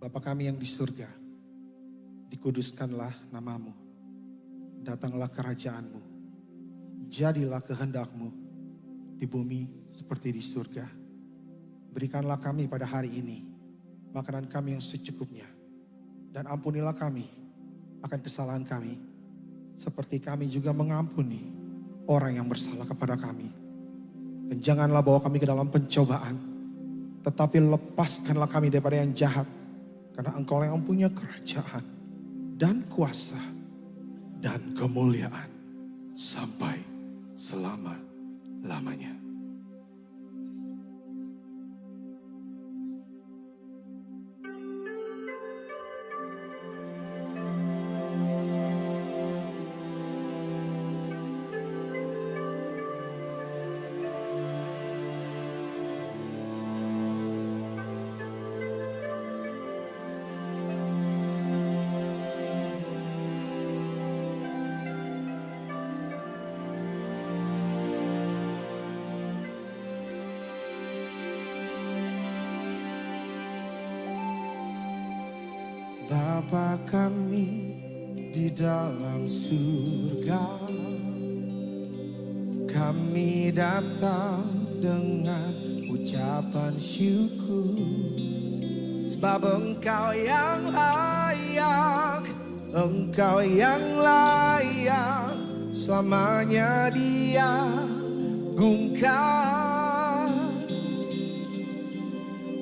Bapa kami yang di surga, dikuduskanlah namamu, datanglah kerajaanmu, jadilah kehendakmu di bumi seperti di surga. Berikanlah kami pada hari ini makanan kami yang secukupnya, dan ampunilah kami akan kesalahan kami, seperti kami juga mengampuni orang yang bersalah kepada kami. Dan janganlah bawa kami ke dalam pencobaan, tetapi lepaskanlah kami daripada yang jahat. Karena Engkau yang mempunyai kerajaan dan kuasa dan kemuliaan sampai selama-lamanya. Bapa kami di dalam surga, kami datang dengan ucapan syukur, sebab Engkau yang layak, Engkau yang layak selamanya diagungkan.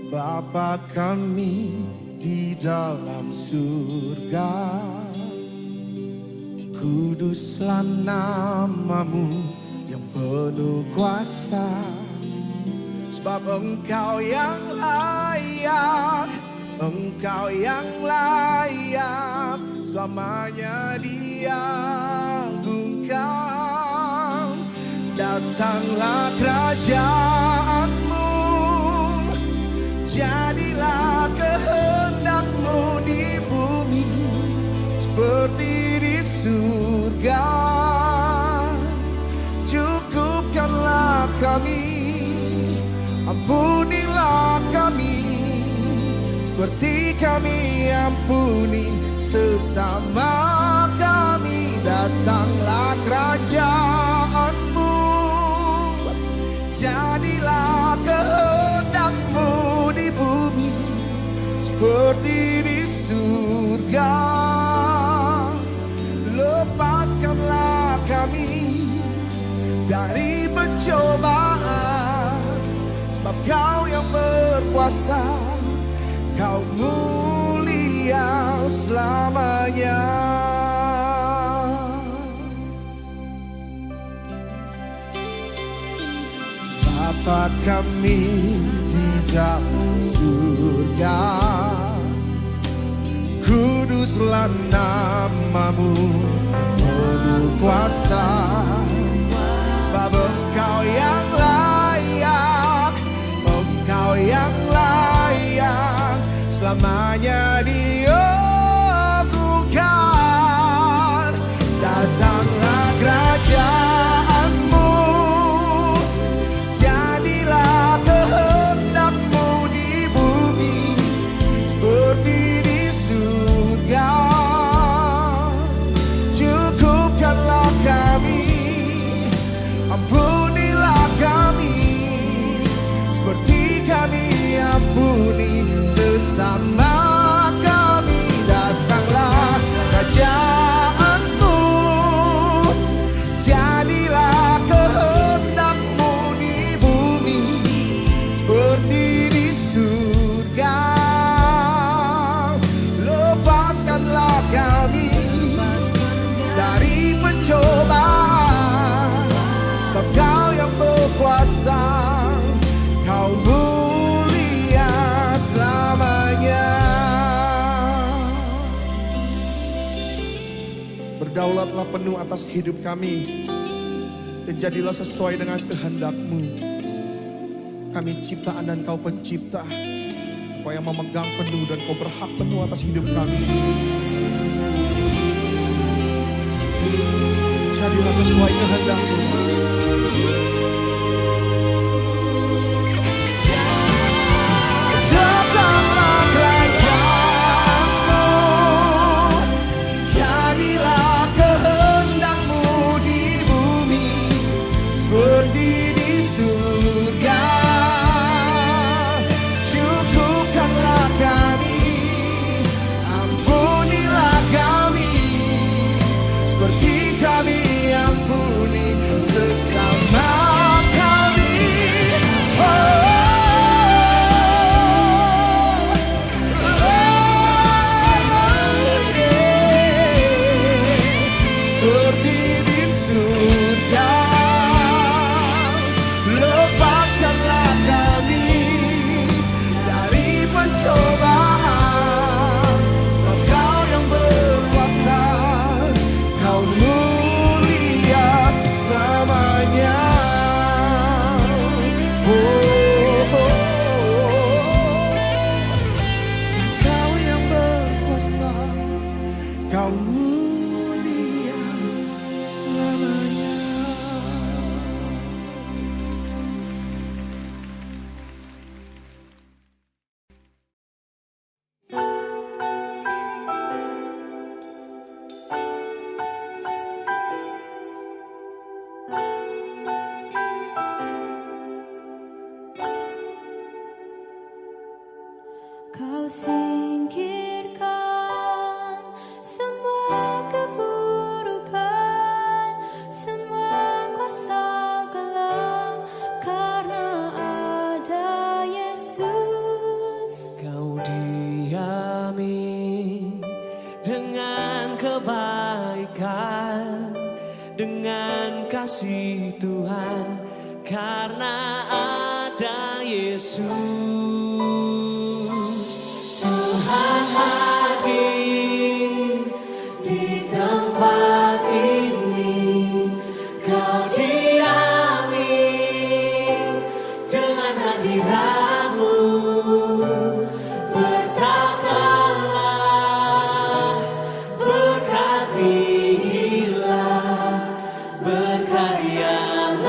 Bapa kami di dalam surga, kuduslah namamu yang penuh kuasa, sebab Engkau yang layak, Engkau yang layak selamanya diagungkan. Datanglah kerajaanmu, jadilah kehendakmu di bumi seperti di surga. Cukupkanlah kami, ampunilah kami, seperti kami ampuni sesama kami. Datanglah kerajaanmu, jadilah kehendakmu di bumi seperti di surga. Lepaskanlah kami dari pencobaan, sebab Kau yang berkuasa, Kau mulia selamanya. Bapa kami di dalam surga, kuduslah namamu penuh kuasa, sebab Engkau yang layak, Engkau yang layak selamanya diagungkan. Datanglah kerajaanmu, jadilah kehendakmu di bumi seperti di surga. Cukupkanlah kami, ampunilah kami, seperti kami ampuni sesama kami. Datanglah kerajaanmu, jadilah kehendakmu di bumi seperti di surga. Lepaskanlah kami dari pencobaan, sebab Kau yang berkuasa, Kau mulia selamanya. Berdaulatlah penuh atas hidup kami, dan jadilah sesuai dengan kehendak-Mu. Kami ciptaan dan Kau pencipta, Kau yang memegang penuh dan Kau berhak penuh atas hidup kami. Jadilah sesuai kehendak-Mu. Datanglah kerajaan singkirkan semua keburukan, semua kuasa gelap, karena ada Yesus. Kau diami dengan kebaikan, dengan kasih Tuhan, karena ada Yesus. Tuhan hadir di tempat ini, kau diami dengan hadirat-Mu. Berkatalah, berkatilah, berkaryalah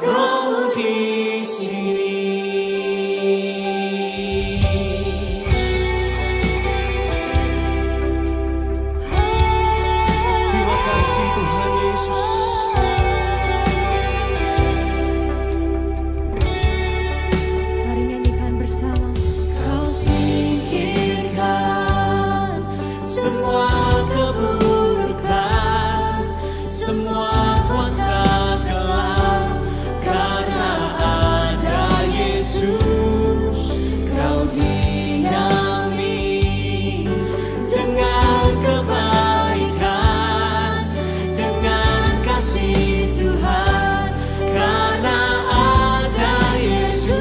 Roh-Mu di sini. Terima kasih Tuhan Yesus. Mari nyanyikan bersama. Kau singkirkan Semua keburukan, semua kuasa gelap, karena ada Yesus. Kau diami dengan kebaikan, dengan kasih Tuhan, karena ada Yesus.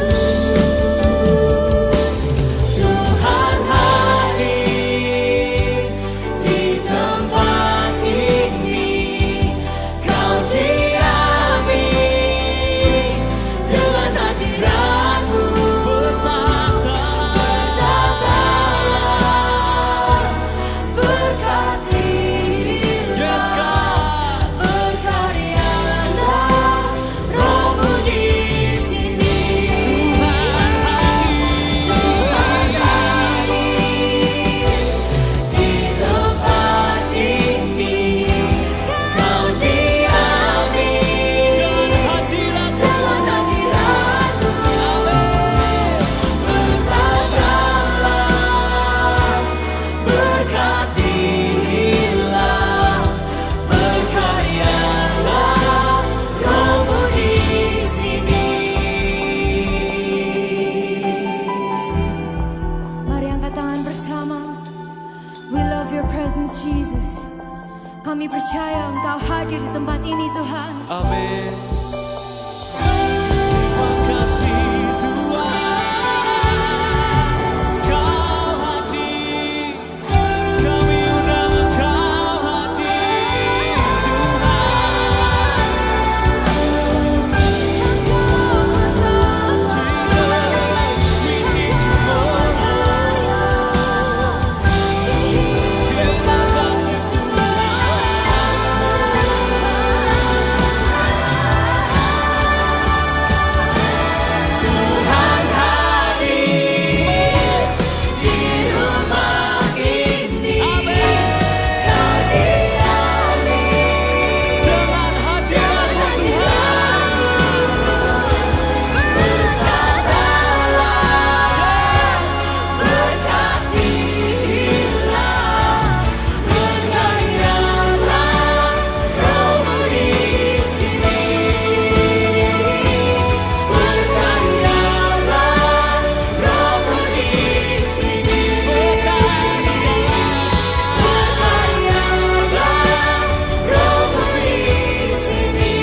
Tuhan hadir di tempat ini, kau diami dengan hadirat-Mu. Berkatalah, berkatilah, berkaryalah Roh-Mu di sini. Tuhan hadir di tempat ini, kau diami dengan hadirat-Mu. Berkatalah, berkatilah, berkaryalah Roh-Mu di sini. Mari angkat tangan bersama. We love your presence, Jesus. Kami percaya Engkau hadir di tempat ini, Tuhan. Amin. Terima kasih Tuhan, Kau hadir. Kami undang Kau hadir, Tuhan. Jesus, we need you more. Terima kasih Tuhan hadir di rumah ini. Kau diami dengan hadirat-Mu. Berkatalah, berkatilah, berkaryalah Roh-Mu di sini. Berkaryalah Roh-Mu di sini. Berkaryalah Roh-Mu di sini.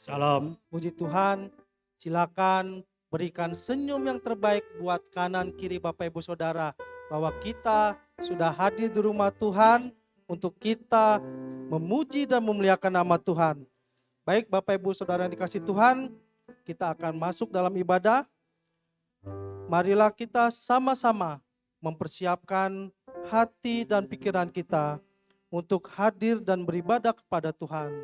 Salam. Puji Tuhan, silakan berikan senyum yang terbaik buat kanan kiri Bapak Ibu Saudara, bahwa kita sudah hadir di rumah Tuhan untuk kita memuji dan memuliakan nama Tuhan. Baik Bapak Ibu Saudara yang dikasih Tuhan, kita akan masuk dalam ibadah. Marilah kita sama-sama mempersiapkan hati dan pikiran kita untuk hadir dan beribadah kepada Tuhan.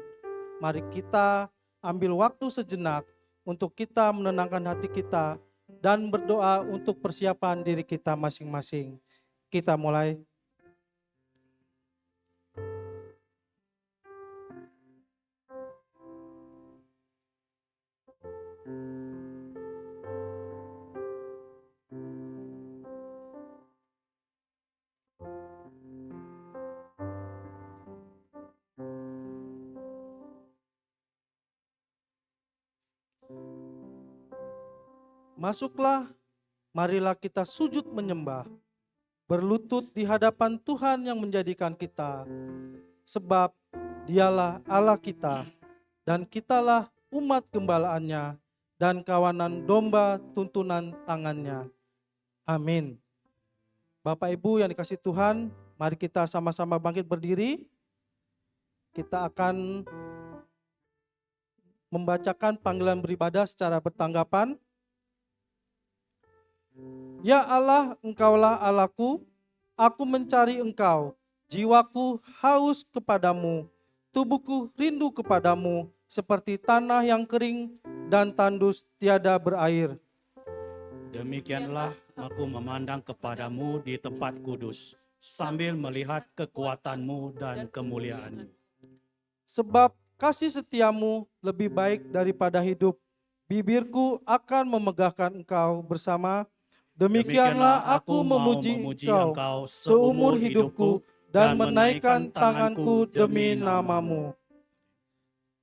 Mari kita ambil waktu sejenak untuk kita menenangkan hati kita dan berdoa untuk persiapan diri kita masing-masing. Kita mulai. Masuklah, marilah kita sujud menyembah, berlutut di hadapan Tuhan yang menjadikan kita, sebab Dialah Allah kita, dan kitalah umat gembalaannya, dan kawanan domba tuntunan tangannya. Amin. Bapak Ibu yang dikasihi Tuhan, mari kita sama-sama bangkit berdiri. Kita akan membacakan panggilan beribadah secara bertanggapan. Ya Allah, Engkaulah Allahku, aku mencari Engkau, jiwaku haus kepadamu, tubuhku rindu kepadamu, seperti tanah yang kering dan tandus tiada berair. Demikianlah aku memandang kepadamu di tempat kudus, sambil melihat kekuatanmu dan kemuliaanmu. Sebab kasih setiamu lebih baik daripada hidup, bibirku akan memegahkan Engkau bersama. Demikianlah aku memuji Engkau seumur hidupku dan menaikkan tanganku demi nama-Mu.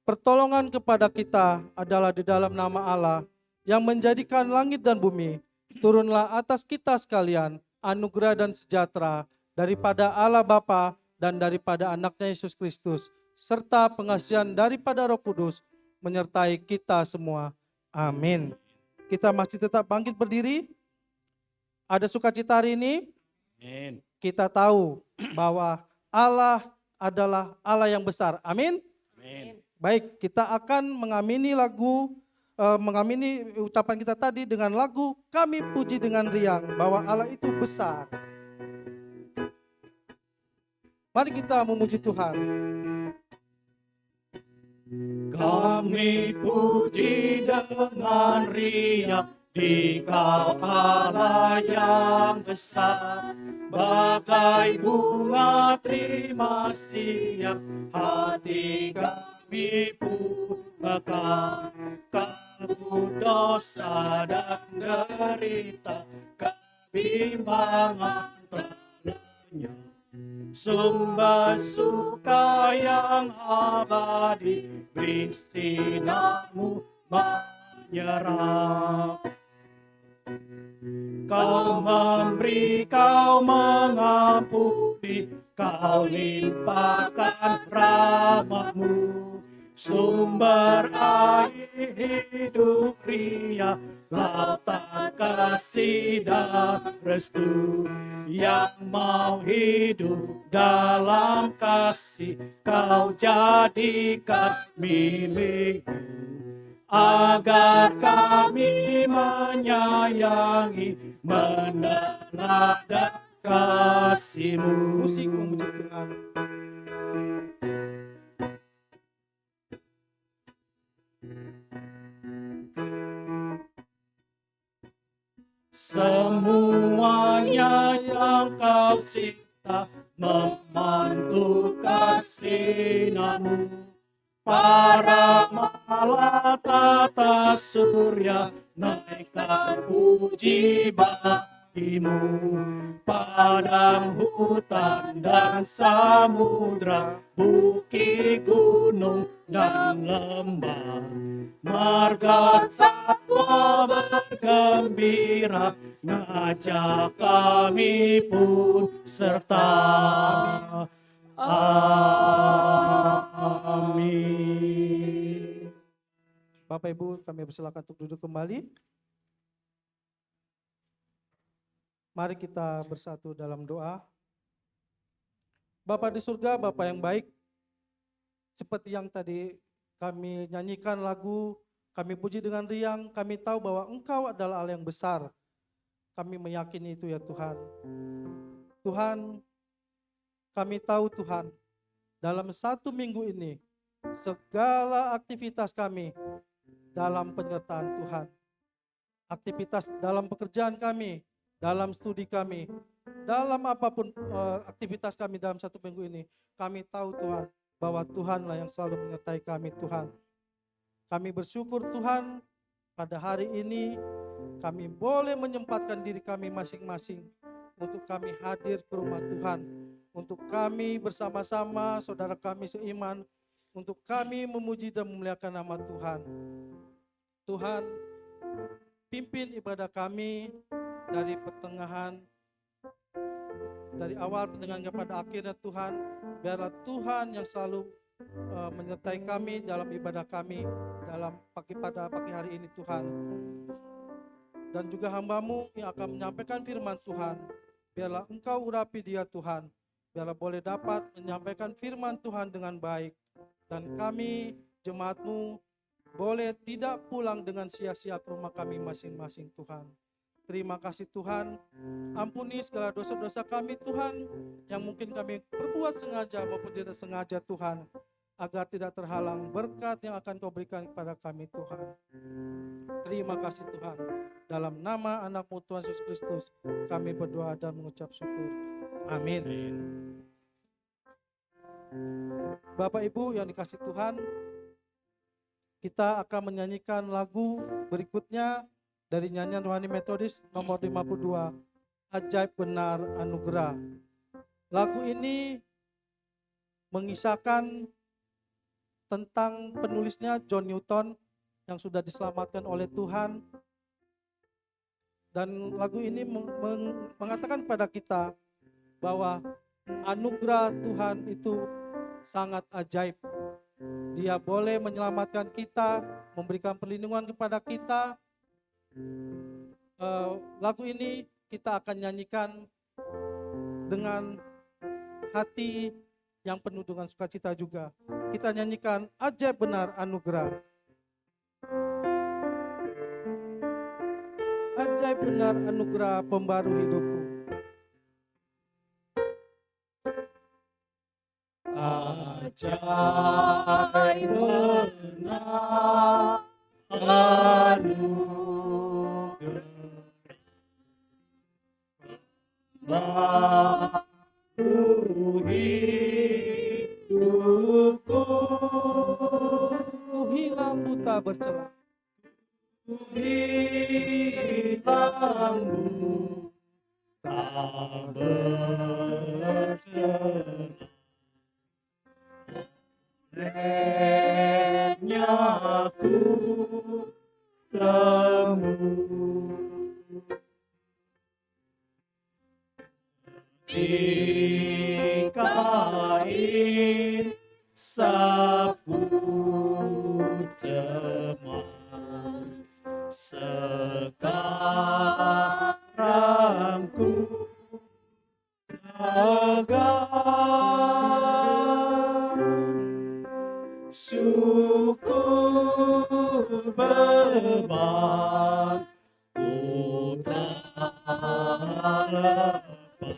Pertolongan kepada kita adalah di dalam nama Allah yang menjadikan langit dan bumi. Turunlah atas kita sekalian anugerah dan sejahtera daripada Allah Bapa dan daripada anaknya Yesus Kristus, serta pengasihan daripada Roh Kudus menyertai kita semua. Amin. Kita masih tetap bangkit berdiri. Ada sukacita hari ini? Amin. Kita tahu bahwa Allah adalah Allah yang besar. Amin. Amin. Baik, kita akan mengamini ucapan kita tadi dengan lagu Kami Puji dengan Riang, bahwa Allah itu besar. Mari kita memuji Tuhan. Kami puji dengan riang, Dikau Allah yang besar, bagai bunga terima siang, hati kami pun mekar. Kabut dosa dan derita, kebimbangan telah lenyap. Sumber suka yang abadi, beri sinarmu menyerap. Kau memberi, Kau mengampuni, Kau limpahkan rahmat-Mu. Sumber air hidup ria, lautan kasih dan restu. Yang mau hidup dalam kasih, Kau jadikan milik-Mu. Agar kami menyayangi, meneladani kasih-Mu. Musik memuji Tuhan. Semuanya yang Kau cipta memantulkan sinar-Mu. Para malaikat surya naikkan puji bagi-Mu. Padang, hutan, dan samudra, bukit, gunung, dan lembah, marga satwa bergembira, ngajak kami pun serta. Amin. Bapak Ibu, kami persilakan untuk duduk kembali. Mari kita bersatu dalam doa. Bapa di surga, Bapa yang baik, seperti yang tadi kami nyanyikan lagu, kami puji dengan riang, kami tahu bahwa Engkau adalah Allah yang besar. Kami meyakini itu ya Tuhan. Tuhan, kami tahu Tuhan, dalam 1 minggu ini, segala aktivitas kami dalam penyertaan Tuhan. aktivitas dalam pekerjaan kami, dalam studi kami, dalam apapun aktivitas kami dalam 1 minggu ini, kami tahu Tuhan bahwa Tuhanlah yang selalu menyertai kami Tuhan. Kami bersyukur Tuhan pada hari ini kami boleh menyempatkan diri kami masing-masing untuk kami hadir ke rumah Tuhan, untuk kami bersama-sama saudara kami seiman, untuk kami memuji dan memuliakan nama Tuhan. Tuhan, pimpin ibadah kami dari pertengahan, dari awal pertengahan kepada akhirnya Tuhan. Biarlah Tuhan yang selalu menyertai kami dalam ibadah kami pada pagi hari ini Tuhan. Dan juga hamba-Mu yang akan menyampaikan firman Tuhan, biarlah Engkau urapi dia Tuhan, biarlah boleh dapat menyampaikan firman Tuhan dengan baik. Dan kami jemaat-Mu boleh tidak pulang dengan sia-sia ke rumah kami masing-masing Tuhan. Terima kasih Tuhan, ampuni segala dosa-dosa kami Tuhan, yang mungkin kami berbuat sengaja maupun tidak sengaja Tuhan, agar tidak terhalang berkat yang akan Kau berikan kepada kami Tuhan. Terima kasih Tuhan, dalam nama anak-Mu Tuhan Yesus Kristus, kami berdoa dan mengucap syukur. Amin. Bapak Ibu yang dikasih Tuhan, kita akan menyanyikan lagu berikutnya dari nyanyian Rohani Metodis nomor 52, Ajaib Benar Anugerah. Lagu ini mengisahkan tentang penulisnya John Newton yang sudah diselamatkan oleh Tuhan. Dan lagu ini mengatakan pada kita bahwa anugerah Tuhan itu sangat ajaib. Dia boleh menyelamatkan kita, memberikan perlindungan kepada kita. Lagu ini kita akan nyanyikan dengan hati yang penuh dengan sukacita juga. Kita nyanyikan Ajaib Benar Anugerah. Ajaib benar anugerah pembaru hidupku. Ajaib benar anugerah baru hidupku, Hilang buta bercela, hilang buta bercela. Olehnya ku sembuh, ketika insafku cemas, sekarang ku lega. Syukur beban ku telah lepas,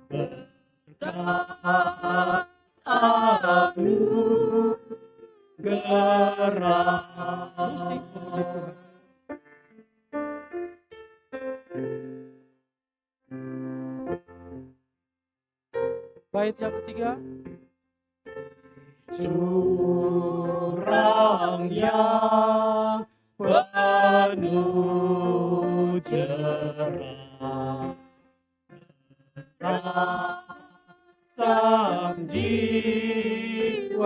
berkat anugerah. musik memuji Tuhan. Bait yang ketiga, Jurang yang penuh jerah, sang jiwaku,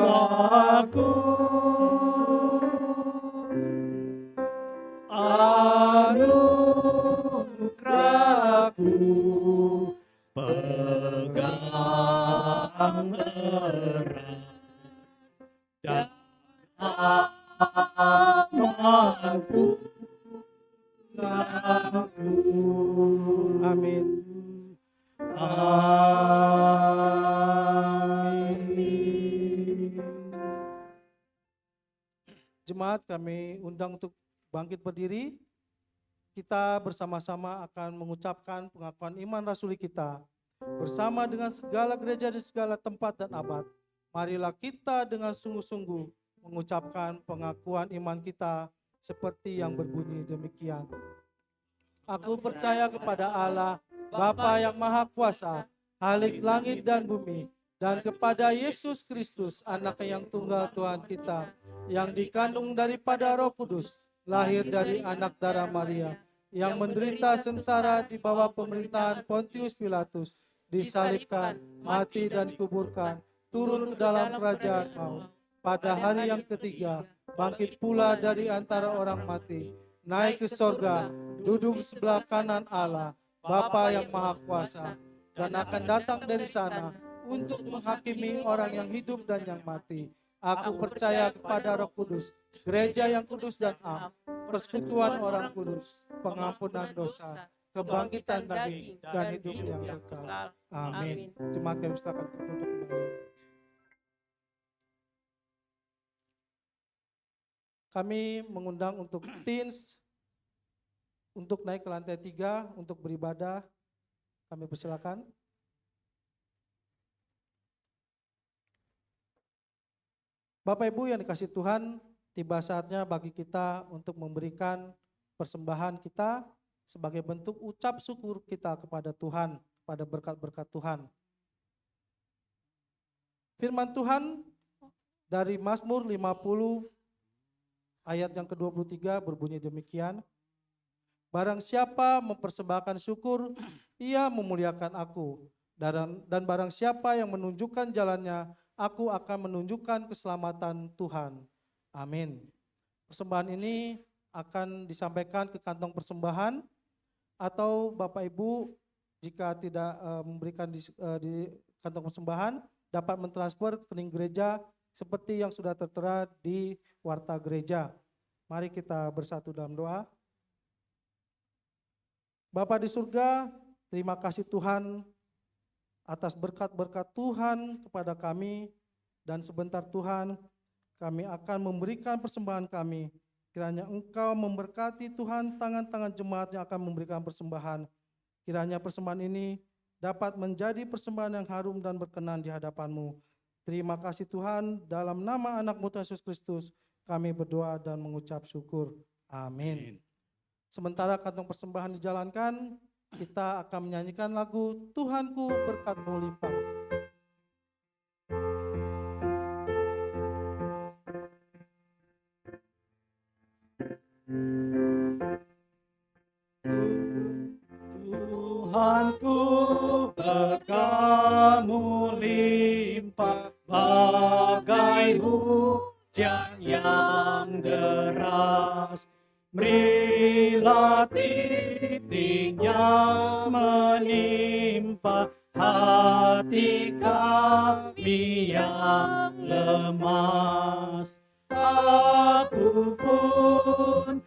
anugerahku pegang erat, dan amanku aku. amin. Amin. Jemaat kami undang untuk bangkit berdiri. Kita bersama-sama akan mengucapkan pengakuan iman rasuli kita bersama dengan segala gereja di segala tempat dan abad. Marilah kita dengan sungguh-sungguh mengucapkan pengakuan iman kita seperti yang berbunyi demikian. Aku percaya kepada Allah, Bapa yang Maha Kuasa, Khalik langit dan bumi, dan kepada Yesus Kristus, Anak yang tunggal Tuhan kita, yang dikandung daripada Roh Kudus, lahir dari anak darah Maria, yang menderita sengsara di bawah pemerintahan Pontius Pilatus, disalibkan, mati dan dikuburkan, turun ke dalam kerajaan maut. Pada hari yang ketiga, bangkit pula dari antara orang mati, naik ke sorga, duduk sebelah kanan Allah, Bapa yang Maha Kuasa, dan akan datang dari sana untuk menghakimi orang yang hidup dan yang mati. Aku percaya kepada Roh Kudus, gereja yang kudus dan am, persekutuan orang kudus, pengampunan dosa, kebangkitan daging, dan hidup yang kekal. Amin. Jemaat kami silakan untuk duduk kembali. Kami mengundang untuk teens untuk naik ke lantai 3 untuk beribadah. Kami persilakan. Bapak Ibu yang dikasihi Tuhan, tiba saatnya bagi kita untuk memberikan persembahan kita sebagai bentuk ucap syukur kita kepada Tuhan, kepada berkat-berkat Tuhan. Firman Tuhan dari Mazmur 50 ayat yang ke-23 berbunyi demikian. Barang siapa mempersembahkan syukur, ia memuliakan aku. Dan barang siapa yang menunjukkan jalannya, aku akan menunjukkan keselamatan Tuhan. Amin. Persembahan ini akan disampaikan ke kantong persembahan, atau Bapak Ibu jika tidak memberikan di kantong persembahan, dapat mentransfer ke rekening gereja seperti yang sudah tertera di warta gereja. Mari kita bersatu dalam doa. Bapa di surga, terima kasih Tuhan atas berkat-berkat Tuhan kepada kami, dan sebentar Tuhan kami akan memberikan persembahan kami. Kiranya Engkau memberkati Tuhan tangan-tangan jemaat yang akan memberikan persembahan. Kiranya persembahan ini dapat menjadi persembahan yang harum dan berkenan di hadapan-Mu. Terima kasih Tuhan, dalam nama anak-Mu Yesus Kristus kami berdoa dan mengucap syukur. Amin. Sementara kantong persembahan dijalankan, kita akan menyanyikan lagu Tuhanku Berkat-Mu Limpah. Tuhanku berkat-Mu limpah bagai hujan yang deras. Berilah titiknya menimpa hati kami yang lemas. Aku pun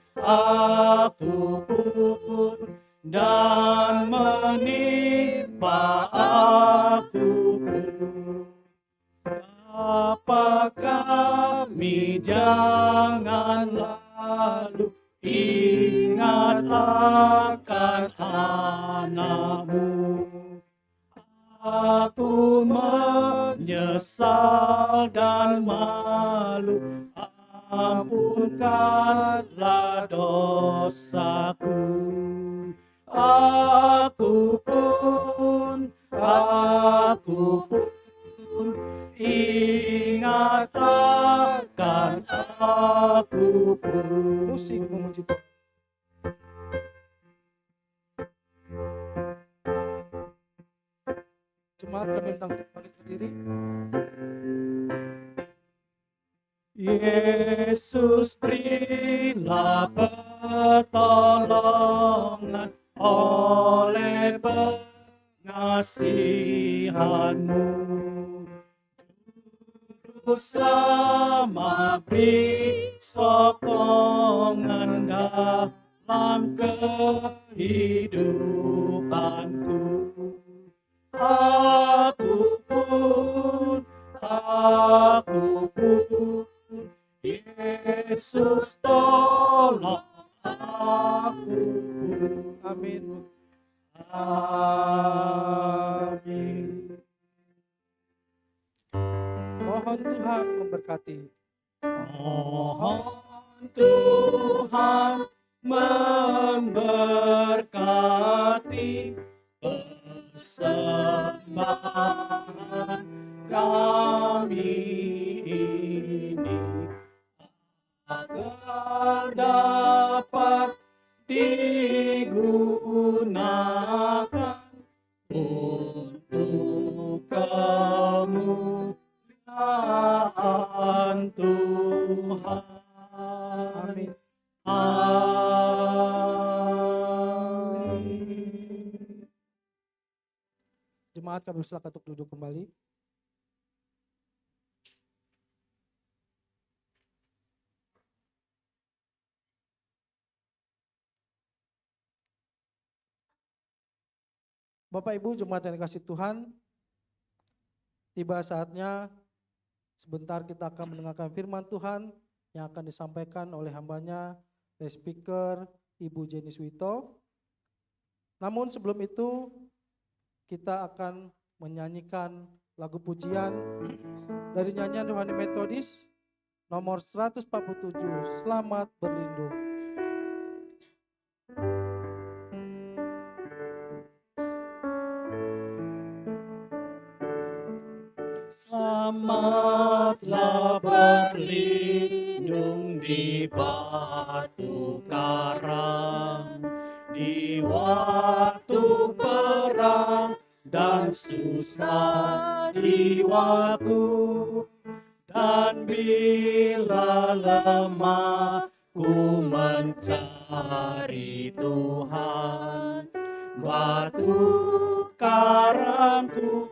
dan menimpa aku pun. Bapa kami jangan lalu ingat akan anak-Mu. Aku menyesal dan malu, ampunkanlah dosaku. Aku pun ingat akan aku pun. Musik memuji Tuhan. Jemaat kami undang balik berdiri. Yesus, berilah pertolongan oleh pengasihan-Mu. Juru selamat, beri sokongan dalam kehidupanku. Aku pun Yesus tolong aku. Amin. Amin. Mohon Tuhan memberkati. Mohon Tuhan memberkati persembahan kami ini, agar dapat digunakan untuk kemuliaan Tuhan. Amin. Amin. Jemaat, kami silakan untuk duduk kembali. Bapak Ibu jemaat yang dikasihi Tuhan, tiba saatnya sebentar kita akan mendengarkan firman Tuhan yang akan disampaikan oleh hambanya, guest speaker Ibu Jenny Swito. Namun sebelum itu kita akan menyanyikan lagu pujian dari nyanyian Rohani Metodis nomor 147, Selamat Berlindung. Selamatlah berlindung di batu karang, di waktu perang dan susah jiwaku, dan bila lemah ku mencari Tuhan, batu karangku,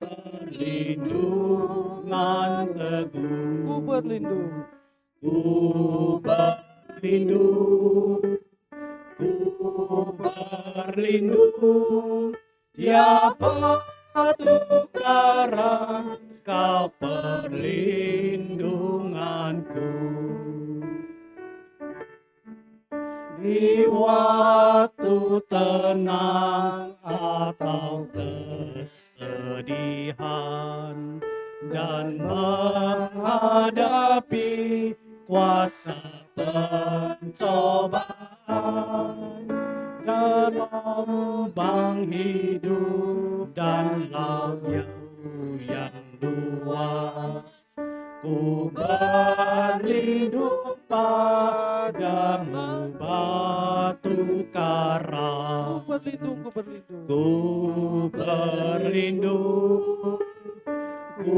perlindungan teguh. Ku berlindung, Ku berlindung, ku berlindung, ya batu karang, kau perlindunganku. Di waktu tenang atau kesedihan, dan menghadapi kuasa pencobaan, gelombang hidup dan laut yang luas, ku berlindung padamu batu karang. ku berlindung, ku berlindung. Ku berlindung, ku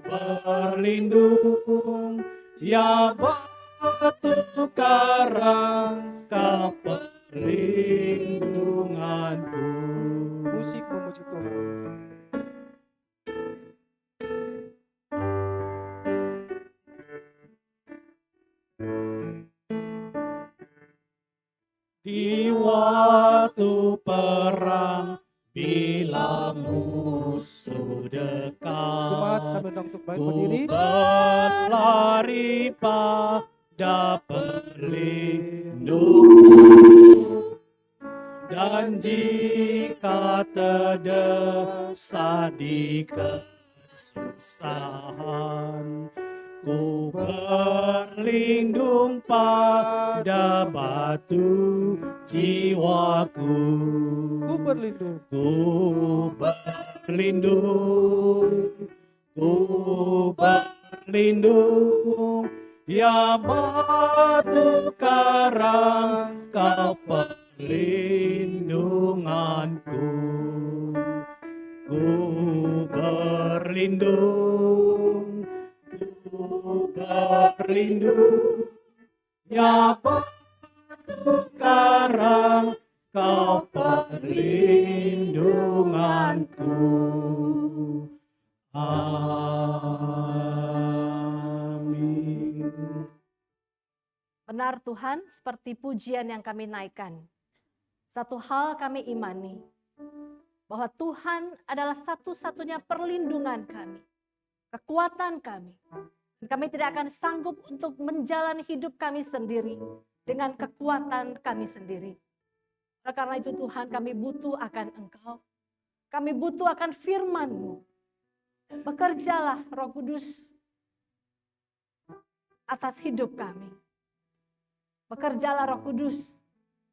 berlindung, ya batu karang, kau perlindunganku. Musik memuji Tuhan. Di waktu perang, bila musuh dekat, Jemaat, kami undang untuk baik ku berdiri. berlari pada pelindung, dan jika terdesak di kesusahan, ku berlindung pada batu jiwaku. Ku berlindung, Ku berlindung, ku berlindung, ya batu karang, kau perlindunganku. Ku berlindung, ku berlindung, ya batu karang, kau perlindunganku. Amin. Benar Tuhan, seperti pujian yang kami naikkan. Satu hal kami imani, bahwa Tuhan adalah satu-satunya perlindungan kami, kekuatan kami. Dan kami tidak akan sanggup untuk menjalani hidup kami sendiri dengan kekuatan kami sendiri. Oleh karena itu Tuhan, kami butuh akan Engkau. Kami butuh akan firman-Mu. Bekerjalah Roh Kudus atas hidup kami. Bekerjalah Roh Kudus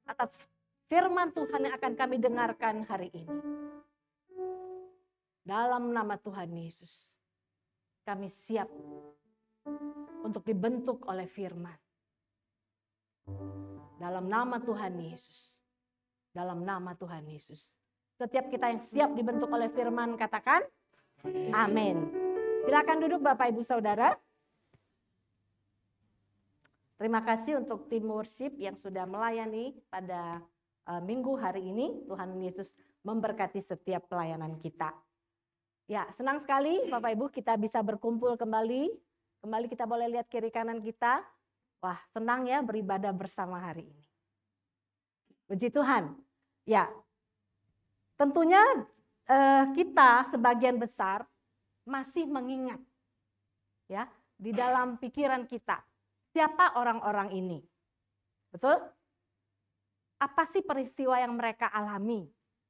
atas firman Tuhan yang akan kami dengarkan hari ini. Dalam nama Tuhan Yesus, kami siap untuk dibentuk oleh firman. Dalam nama Tuhan Yesus. Dalam nama Tuhan Yesus. Setiap kita yang siap dibentuk oleh firman, katakan amin. Silakan duduk Bapak Ibu Saudara. Terima kasih untuk tim worship yang sudah melayani pada minggu hari ini. Tuhan Yesus memberkati setiap pelayanan kita. Ya, senang sekali Bapak Ibu kita bisa berkumpul kembali. Kembali kita boleh lihat kiri kanan kita. Wah, senang ya beribadah bersama hari ini. Puji Tuhan. Ya, tentunya kita sebagian besar masih mengingat ya di dalam pikiran kita siapa orang-orang ini. Betul? Apa sih peristiwa yang mereka alami?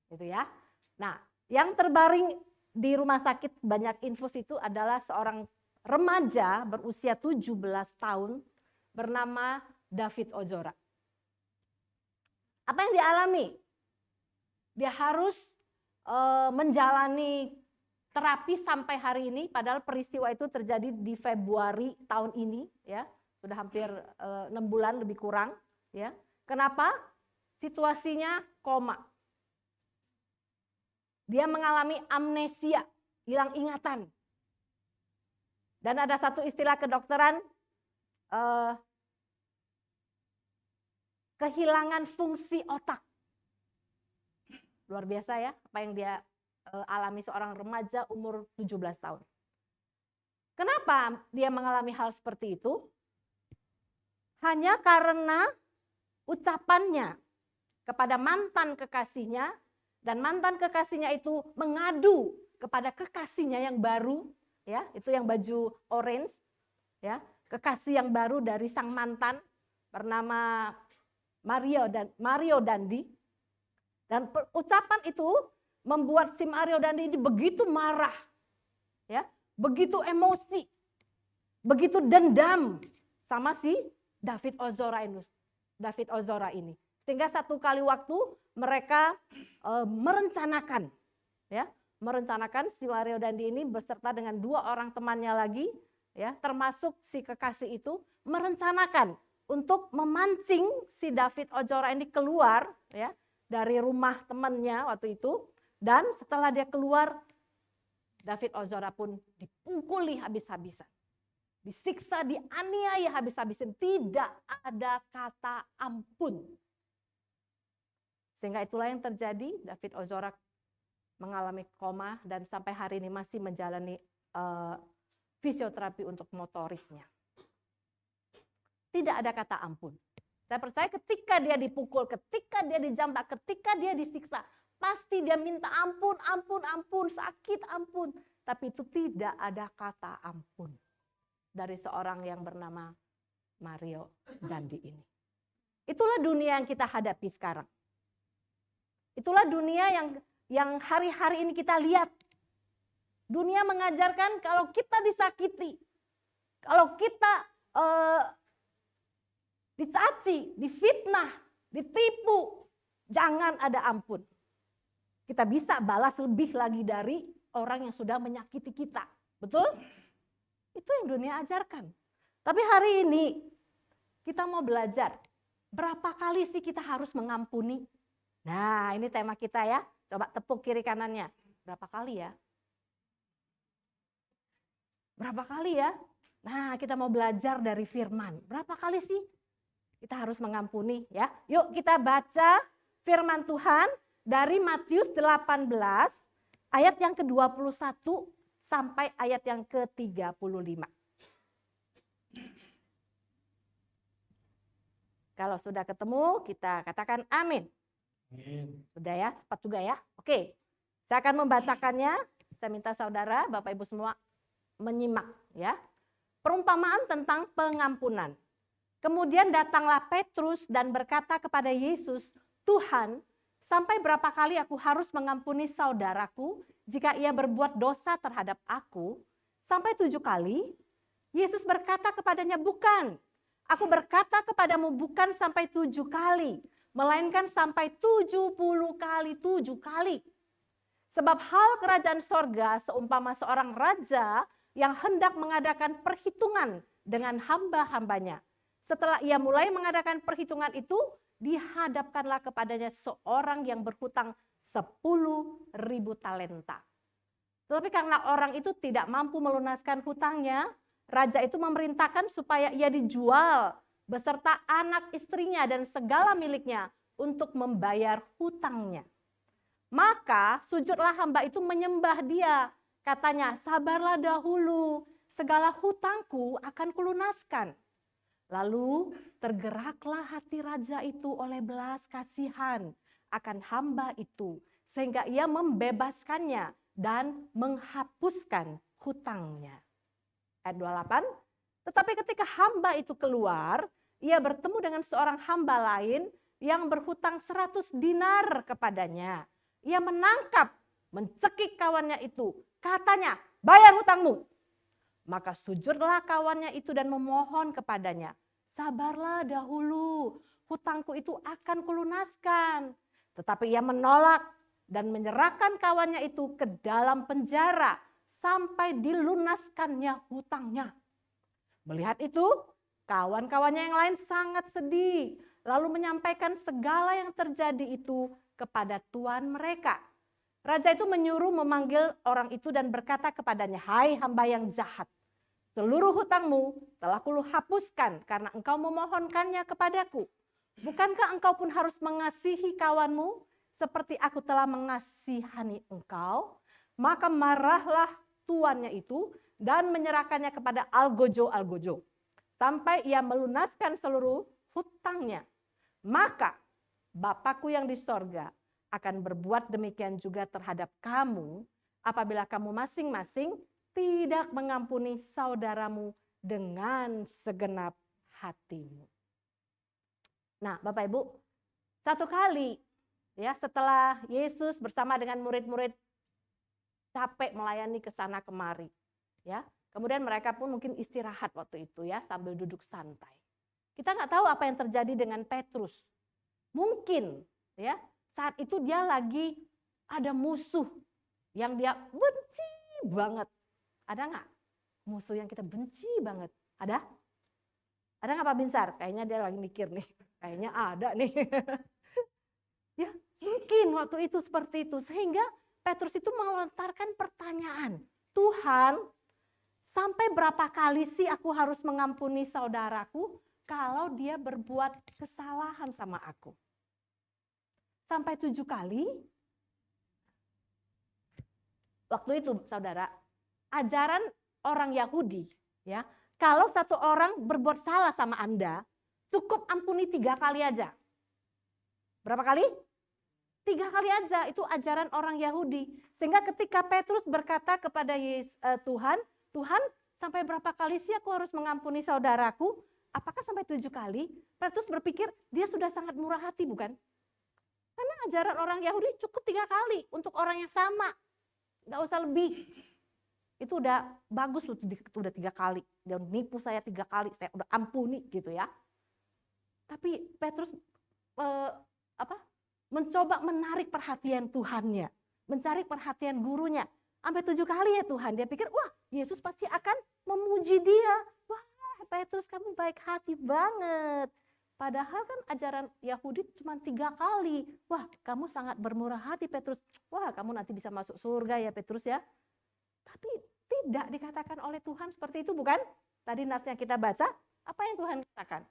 Gitu ya. Nah, yang terbaring di rumah sakit banyak infus itu adalah seorang remaja berusia 17 tahun bernama David Ozora. Apa yang dialami? Dia harus menjalani terapi sampai hari ini, padahal peristiwa itu terjadi di Februari tahun ini, ya sudah hampir 6 bulan lebih kurang. Ya, kenapa? Situasinya koma. Dia mengalami amnesia, hilang ingatan. Dan ada satu istilah kedokteran, kehilangan fungsi otak. Luar biasa ya, apa yang dia alami seorang remaja umur 17 tahun. Kenapa dia mengalami hal seperti itu? Hanya karena ucapannya kepada mantan kekasihnya, dan mantan kekasihnya itu mengadu kepada kekasihnya yang baru, ya, itu yang baju orange, ya, kekasih yang baru dari sang mantan bernama Mario Dandi. Dan ucapan itu membuat si Mario Dandi ini begitu marah, ya, begitu emosi, begitu dendam sama si David Ozora ini. Sehingga satu kali waktu mereka merencanakan si Mario Dandi ini beserta dengan 2 orang temannya lagi, ya, termasuk si kekasih itu merencanakan untuk memancing si David Ozora ini keluar, ya, dari rumah temannya waktu itu. Dan setelah dia keluar, David Ozora pun dipukuli habis-habisan. Disiksa, dianiaya habis-habisan. Tidak ada kata ampun. Sehingga itulah yang terjadi, David Ozora mengalami koma dan sampai hari ini masih menjalani fisioterapi untuk motoriknya. Tidak ada kata ampun. Saya percaya ketika dia dipukul, ketika dia dijambak, ketika dia disiksa, pasti dia minta ampun, sakit ampun. Tapi itu tidak ada kata ampun dari seorang yang bernama Mario Dandi ini. Itulah dunia yang kita hadapi sekarang. Itulah dunia yang hari-hari ini kita lihat. Dunia mengajarkan kalau kita disakiti, kalau kita dicaci, difitnah, ditipu, jangan ada ampun. Kita bisa balas lebih lagi dari orang yang sudah menyakiti kita. Betul? Itu yang dunia ajarkan. Tapi hari ini kita mau belajar. Berapa kali sih kita harus mengampuni? Nah, ini tema kita ya. Coba tepuk kiri kanannya. Berapa kali ya? Berapa kali ya? Nah, kita mau belajar dari firman. Berapa kali sih kita harus mengampuni ya? Yuk kita baca firman Tuhan dari Matius 18 ayat yang ke-21 sampai ayat yang ke-35. Kalau sudah ketemu, kita katakan amin. Sudah ya, cepat juga ya. Oke, saya akan membacakannya. Saya minta saudara, Bapak Ibu semua menyimak ya. Perumpamaan tentang pengampunan. Kemudian datanglah Petrus dan berkata kepada Yesus, Tuhan, sampai berapa kali aku harus mengampuni saudaraku jika ia berbuat dosa terhadap aku? Sampai 7 kali? Yesus berkata kepadanya, bukan. Aku berkata kepadamu bukan sampai 7 kali, melainkan sampai 70 kali 7 kali. Sebab hal kerajaan sorga seumpama seorang raja yang hendak mengadakan perhitungan dengan hamba-hambanya. Setelah ia mulai mengadakan perhitungan itu, dihadapkanlah kepadanya seorang yang berhutang 10.000 talenta. Tetapi karena orang itu tidak mampu melunaskan hutangnya, raja itu memerintahkan supaya ia dijual beserta anak istrinya dan segala miliknya untuk membayar hutangnya. Maka sujudlah hamba itu menyembah dia. Katanya, sabarlah dahulu, segala hutangku akan kulunaskan. Lalu tergeraklah hati raja itu oleh belas kasihan akan hamba itu, sehingga ia membebaskannya dan menghapuskan hutangnya. Ayat 28, tetapi ketika hamba itu keluar, ia bertemu dengan seorang hamba lain yang berhutang 100 dinar kepadanya. Ia menangkap, mencekik kawannya itu. Katanya, bayar hutangmu. Maka sujudlah kawannya itu dan memohon kepadanya. Sabarlah dahulu, hutangku itu akan kulunaskan. Tetapi ia menolak dan menyerahkan kawannya itu ke dalam penjara sampai dilunaskannya hutangnya. Melihat itu, kawan-kawannya yang lain sangat sedih. Lalu menyampaikan segala yang terjadi itu kepada tuan mereka. Raja itu menyuruh memanggil orang itu dan berkata kepadanya, hai hamba yang jahat, seluruh hutangmu telah kuluhapuskan karena engkau memohonkannya kepadaku. Bukankah engkau pun harus mengasihi kawanmu seperti aku telah mengasihani engkau? Maka marahlah tuannya itu dan menyerahkannya kepada algojo-algojo sampai ia melunaskan seluruh hutangnya. Maka Bapakku yang di sorga akan berbuat demikian juga terhadap kamu apabila kamu masing-masing tidak mengampuni saudaramu dengan segenap hatimu. Nah, Bapak Ibu, satu kali ya setelah Yesus bersama dengan murid-murid capek melayani ke sana kemari, ya. Kemudian mereka pun mungkin istirahat waktu itu ya sambil duduk santai. Kita nggak tahu apa yang terjadi dengan Petrus. Mungkin ya saat itu dia lagi ada musuh yang dia benci banget. Ada nggak musuh yang kita benci banget? Ada? Ada nggak Pak Binsar? Kayaknya dia lagi mikir nih. Kayaknya ada nih. Ya mungkin waktu itu seperti itu. Sehingga Petrus itu melontarkan pertanyaan. Tuhan, sampai berapa kali sih aku harus mengampuni saudaraku kalau dia berbuat kesalahan sama aku? Sampai 7 kali? Waktu itu saudara, ajaran orang Yahudi, ya, kalau satu orang berbuat salah sama Anda, cukup ampuni 3 kali aja. Berapa kali? 3 kali aja, itu ajaran orang Yahudi. Sehingga ketika Petrus berkata kepada Tuhan, Tuhan sampai berapa kali sih aku harus mengampuni saudaraku? Apakah sampai 7 kali? Petrus berpikir dia sudah sangat murah hati bukan? Karena ajaran orang Yahudi cukup 3 kali untuk orang yang sama. Nggak usah lebih. Itu udah bagus, udah 3 kali. Dia nipu saya 3 kali, saya udah ampuni gitu ya. Tapi Petrus mencoba menarik perhatian Tuhannya. Mencari perhatian gurunya. Sampai 7 kali ya Tuhan. Dia pikir, wah Yesus pasti akan memuji dia. Wah Petrus kamu baik hati banget. Padahal kan ajaran Yahudi cuma 3 kali. Wah kamu sangat bermurah hati Petrus. Wah kamu nanti bisa masuk surga ya Petrus ya. Tapi tidak dikatakan oleh Tuhan seperti itu bukan? Tadi nas yang kita baca, apa yang Tuhan katakan?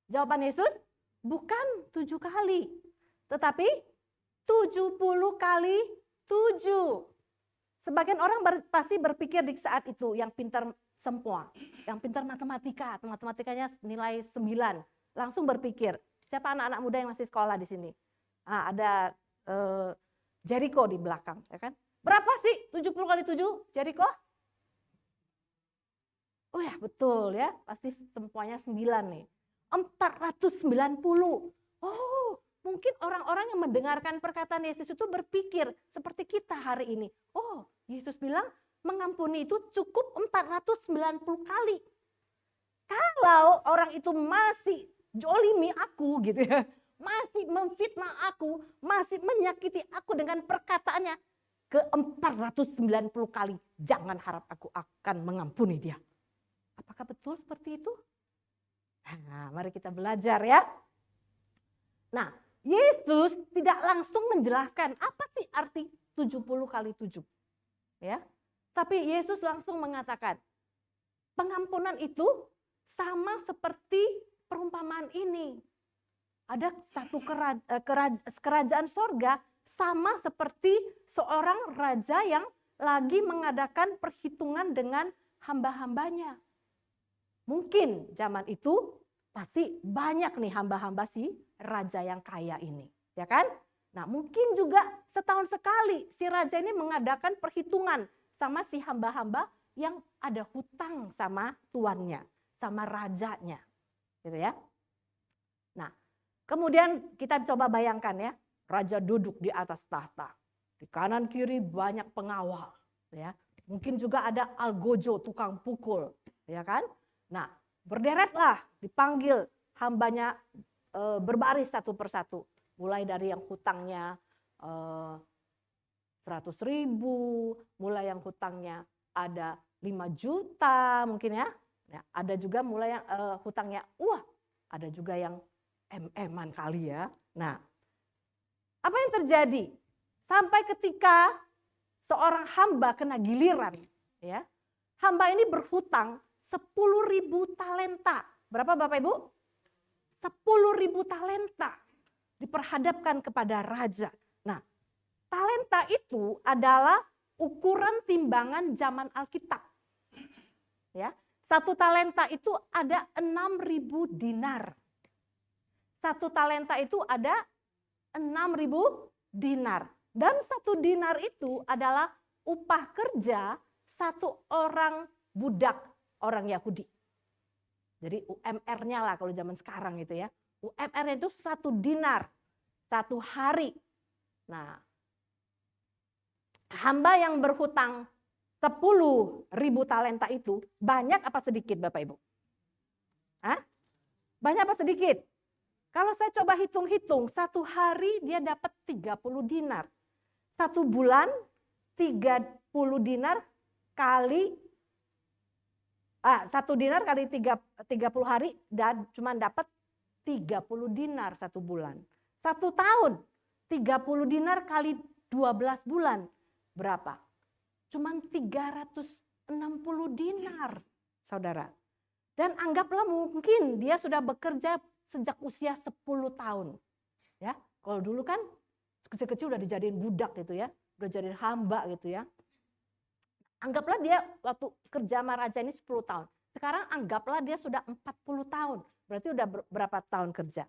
Jawaban Yesus, bukan 7 kali. Tetapi 70 kali 7. Sebagian orang pasti berpikir di saat itu yang pintar semua, yang pintar matematikanya nilai 9. Langsung berpikir, siapa anak-anak muda yang masih sekolah di sini? Nah, ada Jericho di belakang, ya kan? Berapa sih 70 kali 7 Jericho? Oh ya betul ya, pasti semuanya 9 nih. 490. Oh, mungkin orang-orang yang mendengarkan perkataan Yesus itu berpikir seperti kita hari ini. Oh, Yesus bilang mengampuni itu cukup 490 kali. kalau orang itu masih jolimi aku gitu ya, masih memfitnah aku, masih menyakiti aku dengan perkataannya ke 490 kali, jangan harap aku akan mengampuni dia. Apakah betul seperti itu? Nah, mari kita belajar ya. Nah, Yesus tidak langsung menjelaskan apa sih arti 70 kali 7. Ya. Tapi Yesus langsung mengatakan, pengampunan itu sama seperti perumpamaan ini. Ada satu kerajaan sorga sama seperti seorang raja yang lagi mengadakan perhitungan dengan hamba-hambanya. Mungkin zaman itu pasti banyak nih hamba-hamba si raja yang kaya ini, ya kan? Nah, mungkin juga setahun sekali si raja ini mengadakan perhitungan sama si hamba-hamba yang ada hutang sama tuannya, sama rajanya, gitu ya. Nah, kemudian kita coba bayangkan ya, raja duduk di atas tahta, di kanan kiri banyak pengawal, ya. Mungkin juga ada algojo, tukang pukul, ya kan? Nah, berderetlah, dipanggil hambanya berbaris satu persatu. Mulai dari yang hutangnya 100.000, mulai yang hutangnya ada 5 juta mungkin ya. Ada juga mulai yang hutangnya, ada juga yang MM-an kali ya. Nah, apa yang terjadi? Sampai ketika seorang hamba kena giliran, ya. Hamba ini berhutang 10.000 talenta. Berapa Bapak Ibu? 10.000 talenta diperhadapkan kepada raja. Nah, talenta itu adalah ukuran timbangan zaman Alkitab. Ya, satu talenta itu ada 6.000 dinar. Satu talenta itu ada 6.000 dinar. Dan satu dinar itu adalah upah kerja satu orang budak orang Yahudi. Jadi UMR-nya lah kalau zaman sekarang gitu ya. UMR itu 1 dinar, 1 hari. Nah, hamba yang berhutang 10.000 talenta itu banyak apa sedikit Bapak Ibu? Hah? Banyak apa sedikit? Kalau saya coba hitung-hitung, 1 hari dia dapat 30 dinar. 1 bulan 30 dinar kali 1 dinar kali 30 hari dan cuma dapat 30 dinar 1 bulan. 1 tahun 30 dinar kali 12 bulan berapa? Cuman 360 dinar, Saudara. Dan anggaplah mungkin dia sudah bekerja sejak usia 10 tahun. Ya, kalau dulu kan kecil-kecil udah dijadiin budak gitu ya, udah jadiin hamba gitu ya. Anggaplah dia waktu kerja sama raja ini 10 tahun. Sekarang anggaplah dia sudah 40 tahun. Berarti udah berapa tahun kerja?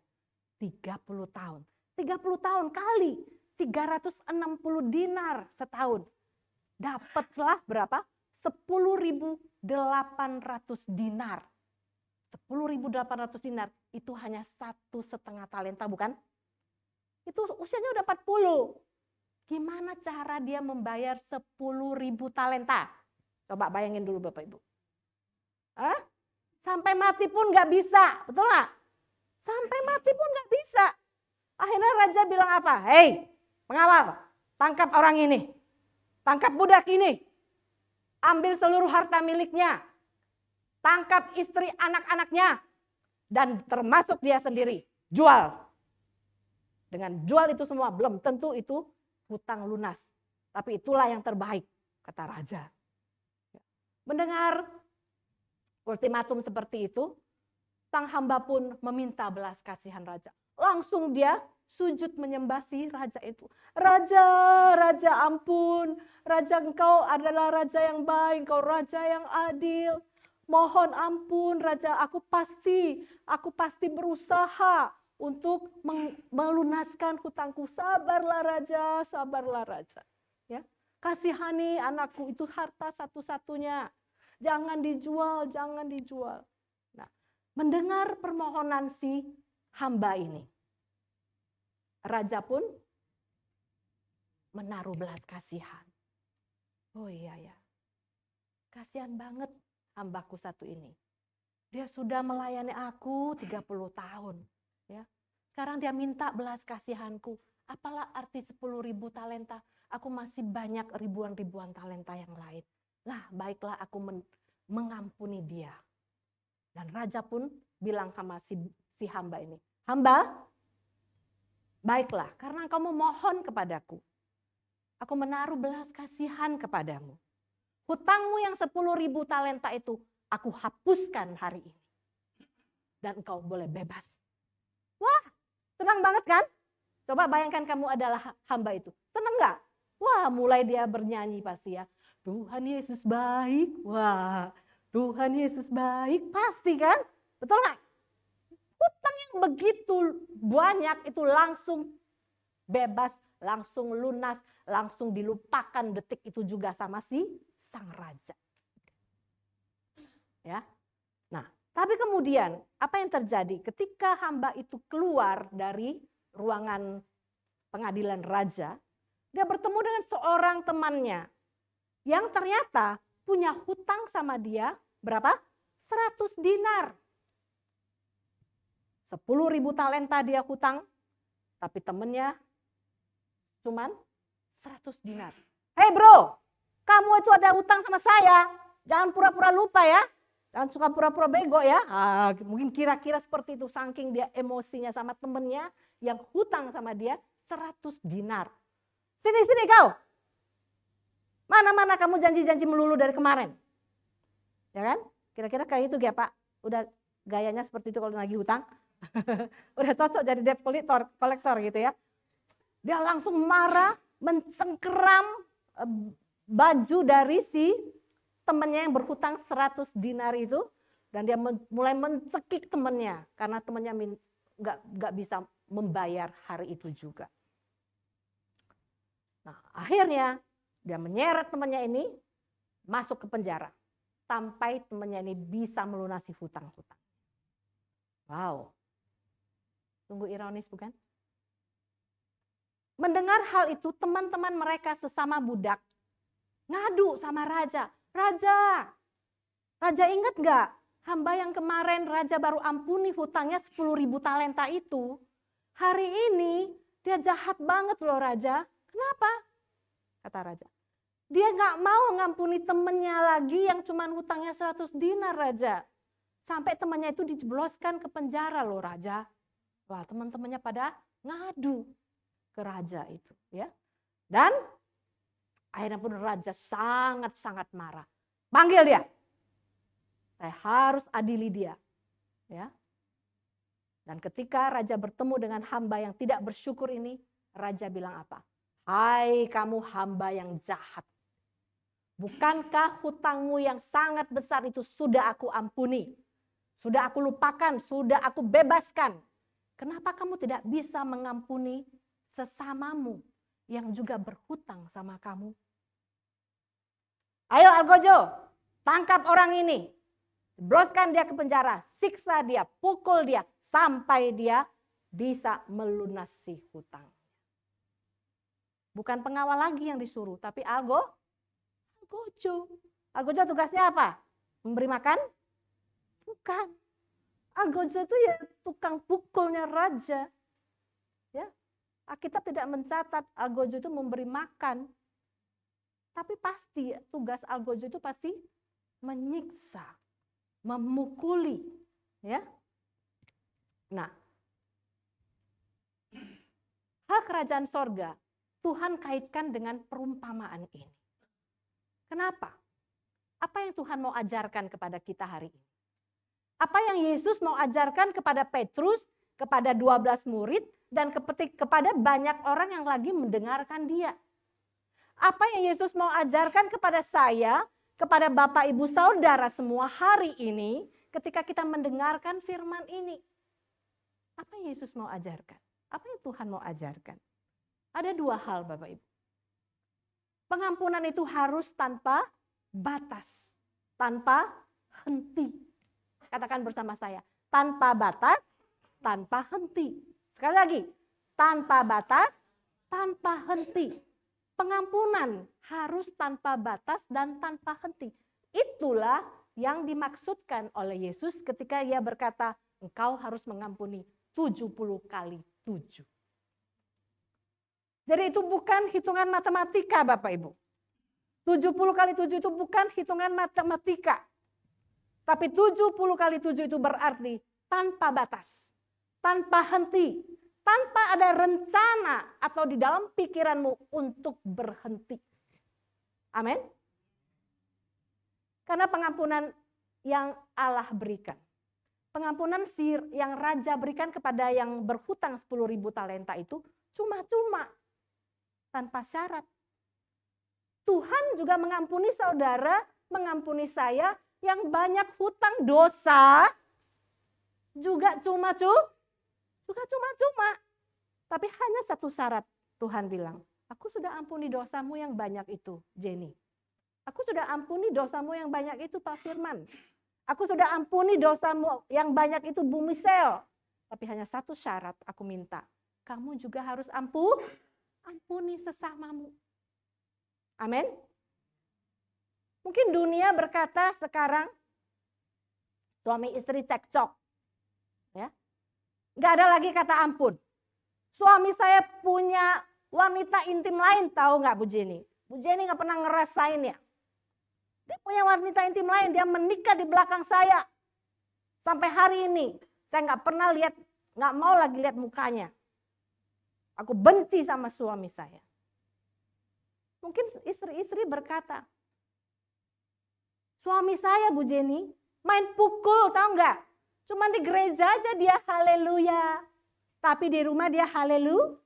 30 tahun. 30 tahun kali 360 dinar setahun. Dapatlah berapa? 10.800 dinar. 10.800 dinar itu hanya 1,5 talenta bukan? Itu usianya udah 40. Gimana cara dia membayar 10.000 talenta? Coba bayangin dulu Bapak Ibu. Sampai mati pun nggak bisa, betul nggak? Sampai mati pun nggak bisa. Akhirnya raja bilang apa? Hei, pengawal, tangkap orang ini. Tangkap budak ini. Ambil seluruh harta miliknya. Tangkap istri anak-anaknya. Dan termasuk dia sendiri. Jual. Dengan jual itu semua belum tentu itu hutang lunas. Tapi itulah yang terbaik, kata raja. Mendengar ultimatum seperti itu, sang hamba pun meminta belas kasihan raja. Langsung dia sujud menyembah si raja itu. Raja, raja ampun. Raja engkau adalah raja yang baik, engkau raja yang adil. Mohon ampun raja, aku pasti berusaha untuk melunaskan hutangku. Sabarlah raja. Ya. Kasihani anakku, itu harta satu-satunya. Jangan dijual. Nah, mendengar permohonan si hamba ini, raja pun menaruh belas kasihan. Oh iya ya, kasihan banget hambaku satu ini. Dia sudah melayani aku 30 tahun. Ya. Sekarang dia minta belas kasihanku. Apalah arti 10.000 talenta? Aku masih banyak ribuan-ribuan talenta yang lain. Lah, baiklah aku mengampuni dia. Dan raja pun bilang sama si hamba ini, hamba, baiklah karena kamu mohon kepadaku. Aku menaruh belas kasihan kepadamu. Hutangmu yang 10.000 talenta itu aku hapuskan hari ini. Dan engkau boleh bebas. Wah, senang banget kan? Coba bayangkan kamu adalah hamba itu. Senang gak? Wah, mulai dia bernyanyi pasti ya. Tuhan Yesus baik. Wah, Tuhan Yesus baik. Pasti kan? Betul gak? Hutang yang begitu banyak itu langsung bebas, langsung lunas, langsung dilupakan detik itu juga sama si sang raja. Ya. Nah, tapi kemudian apa yang terjadi ketika hamba itu keluar dari ruangan pengadilan raja, dia bertemu dengan seorang temannya yang ternyata punya hutang sama dia berapa? 100 dinar. 10.000 talenta dia hutang, tapi temennya cuman 100 dinar. Hei bro, kamu itu ada hutang sama saya, jangan pura-pura lupa ya. Jangan suka pura-pura bego ya. Mungkin kira-kira seperti itu, saking dia emosinya sama temennya yang hutang sama dia 100 dinar. Sini kau. Mana-mana kamu janji-janji melulu dari kemarin. Ya kan? Kira-kira kayak itu ya Pak. Udah gayanya seperti itu kalau lagi hutang. Udah cocok jadi debt kolektor gitu ya. Dia langsung marah, mencengkeram baju dari si temannya yang berhutang 100 dinar itu. Dan dia mulai mencekik temannya. Karena temannya nggak bisa membayar hari itu juga. Nah akhirnya dia menyeret temannya ini masuk ke penjara. Sampai temannya ini bisa melunasi hutang-hutang. Wow. Sungguh ironis bukan? Mendengar hal itu teman-teman mereka sesama budak ngadu sama raja. Raja ingat gak? Hamba yang kemarin raja baru ampuni hutangnya 10.000 talenta itu. Hari ini dia jahat banget loh raja. Kenapa? Kata raja. Dia gak mau ngampuni temennya lagi yang cuma hutangnya 100 dinar raja. Sampai temannya itu dijebloskan ke penjara loh raja. Wah teman-temannya pada ngadu ke raja itu ya. Dan akhirnya pun raja sangat-sangat marah. Panggil dia. Saya harus adili dia. Ya. Dan ketika raja bertemu dengan hamba yang tidak bersyukur ini, raja bilang apa? Hai kamu hamba yang jahat. Bukankah hutangmu yang sangat besar itu sudah aku ampuni? Sudah aku lupakan, sudah aku bebaskan. Kenapa kamu tidak bisa mengampuni sesamamu yang juga berhutang sama kamu? Ayo Algojo, tangkap orang ini. Jebloskan dia ke penjara, siksa dia, pukul dia, sampai dia bisa melunasi hutang. Bukan pengawal lagi yang disuruh, tapi Algojo. Algojo tugasnya apa? Memberi makan? Bukan. Algojo itu ya tukang pukulnya raja. Ya. Alkitab tidak mencatat Algojo itu memberi makan. Tapi pasti tugas Algojo itu pasti menyiksa, memukuli, ya. Nah, hal kerajaan sorga Tuhan kaitkan dengan perumpamaan ini. Kenapa? Apa yang Tuhan mau ajarkan kepada kita hari ini? Apa yang Yesus mau ajarkan kepada Petrus, kepada 12 murid, dan kepada banyak orang yang lagi mendengarkan dia? Apa yang Yesus mau ajarkan kepada saya, kepada Bapak Ibu Saudara semua hari ini ketika kita mendengarkan firman ini? Apa yang Yesus mau ajarkan? Apa yang Tuhan mau ajarkan? Ada dua hal Bapak Ibu. Pengampunan itu harus tanpa batas, tanpa henti. Katakan bersama saya, tanpa batas, tanpa henti. Sekali lagi, tanpa batas, tanpa henti. Pengampunan harus tanpa batas dan tanpa henti. Itulah yang dimaksudkan oleh Yesus ketika ia berkata, engkau harus mengampuni 70 kali 7. Jadi itu bukan hitungan matematika Bapak Ibu. 70 kali 7 itu bukan hitungan matematika. Tapi 70 kali 7 itu berarti tanpa batas, tanpa henti, tanpa ada rencana atau di dalam pikiranmu untuk berhenti. Amin. Karena pengampunan yang Allah berikan. Pengampunan yang raja berikan kepada yang berhutang 10.000 talenta itu cuma-cuma. Tanpa syarat. Tuhan juga mengampuni saudara, mengampuni saya yang banyak hutang dosa. Juga cuma-cuma. Tapi hanya satu syarat Tuhan bilang. Aku sudah ampuni dosamu yang banyak itu, Jenny. Aku sudah ampuni dosamu yang banyak itu, Pak Firman. Aku sudah ampuni dosamu yang banyak itu, Bu Michelle. Tapi hanya satu syarat aku minta. Kamu juga harus ampuni sesamamu. Amin. Mungkin dunia berkata sekarang, suami istri cekcok. Ya. Nggak ada lagi kata ampun. Suami saya punya wanita intim lain, tahu nggak Bu Jenny? Bu Jenny nggak pernah ngerasain ya. Dia punya wanita intim lain, dia menikah di belakang saya. Sampai hari ini, saya nggak mau lagi lihat mukanya. Aku benci sama suami saya. Mungkin istri-istri berkata, suami saya Bu Jenny main pukul, tahu nggak? Cuman di gereja aja dia haleluya. Tapi di rumah dia halelupa.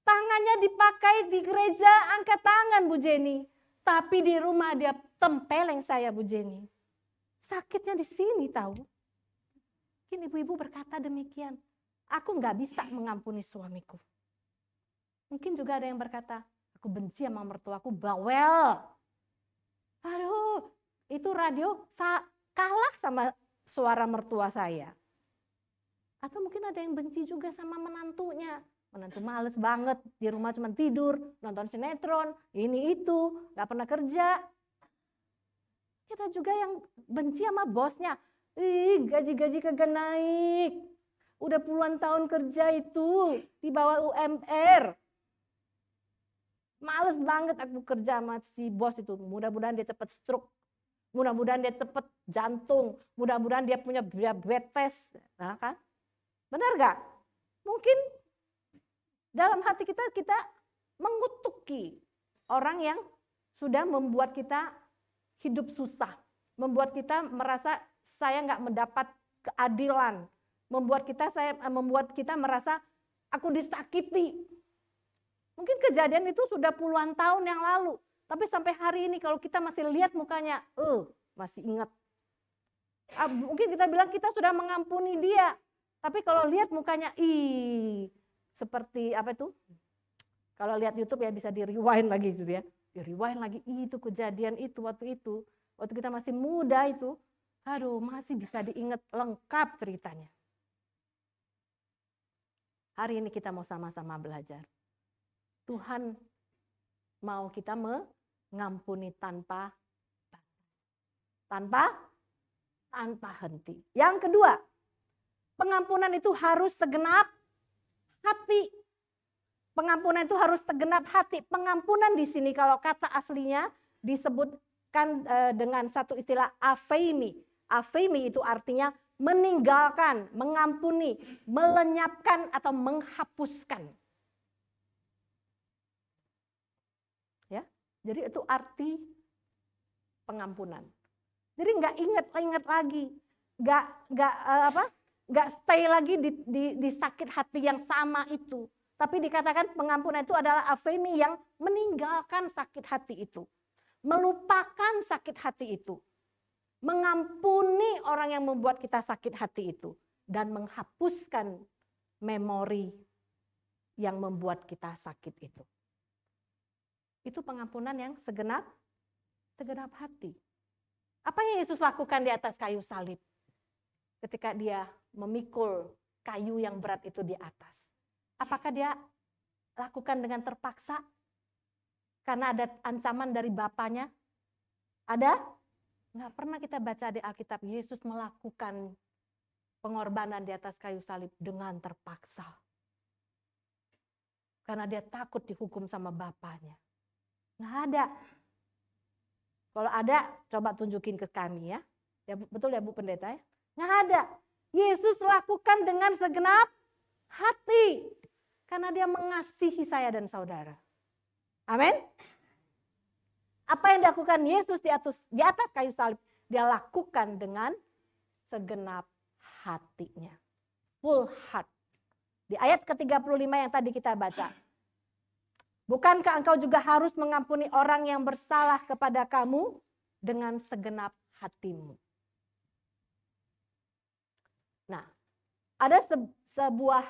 Tangannya dipakai di gereja, angkat tangan Bu Jenny. Tapi di rumah dia tempeleng saya Bu Jenny. Sakitnya di sini tahu. Mungkin ibu-ibu berkata demikian. Aku nggak bisa mengampuni suamiku. Mungkin juga ada yang berkata, aku benci sama mertuaku, bawel. Aduh, itu radio kalah sama suara mertua saya. Atau mungkin ada yang benci juga sama menantunya. Menantu males banget, di rumah cuma tidur, nonton sinetron, ini itu, gak pernah kerja. Ada juga yang benci sama bosnya. Gaji-gaji kagak naik. Udah puluhan tahun kerja itu, di bawah UMR. Males banget aku kerja sama si bos itu. Mudah-mudahan dia cepat stroke. Mudah-mudahan dia cepat jantung. Mudah-mudahan dia punya diabetes. Nah kan? Benar gak? Mungkin dalam hati kita mengutuki orang yang sudah membuat kita hidup susah. Membuat kita merasa saya nggak mendapat keadilan. Membuat kita merasa aku disakiti. Mungkin kejadian itu sudah puluhan tahun yang lalu. Tapi sampai hari ini kalau kita masih lihat mukanya, masih ingat. Mungkin kita bilang kita sudah mengampuni dia. Tapi kalau lihat mukanya, seperti apa itu? Kalau lihat YouTube ya bisa di rewind lagi gitu ya. Di rewind lagi, itu kejadian itu waktu itu. Waktu kita masih muda itu, aduh masih bisa diingat lengkap ceritanya. Hari ini kita mau sama-sama belajar. Tuhan mau kita mengampuni tanpa henti. Yang kedua, pengampunan itu harus segenap hati. Pengampunan itu harus segenap hati. Pengampunan di sini kalau kata aslinya disebutkan dengan satu istilah apheimi. Apheimi itu artinya meninggalkan, mengampuni, melenyapkan atau menghapuskan. Ya, jadi itu arti pengampunan. Jadi nggak ingat lagi, nggak stay lagi di sakit hati yang sama itu. Tapi dikatakan pengampunan itu adalah apheimi yang meninggalkan sakit hati itu. Melupakan sakit hati itu. Mengampuni orang yang membuat kita sakit hati itu. Dan menghapuskan memori yang membuat kita sakit itu. Itu pengampunan yang segenap hati. Apa yang Yesus lakukan di atas kayu salib? Ketika dia memikul kayu yang berat itu di atas. Apakah dia lakukan dengan terpaksa? Karena ada ancaman dari Bapaknya? Ada? Nggak pernah kita baca di Alkitab Yesus melakukan pengorbanan di atas kayu salib dengan terpaksa. Karena dia takut dihukum sama bapaknya. Nggak ada. Kalau ada, coba tunjukin ke kami ya. Betul ya Bu Pendeta ya? Nggak ada. Yesus lakukan dengan segenap hati. Karena dia mengasihi saya dan saudara. Amin. Apa yang dilakukan Yesus di atas kayu salib, dia lakukan dengan segenap hatinya. Full heart. Di ayat ke-35 yang tadi kita baca. Bukankah engkau juga harus mengampuni orang yang bersalah kepada kamu dengan segenap hatimu? Nah, ada sebuah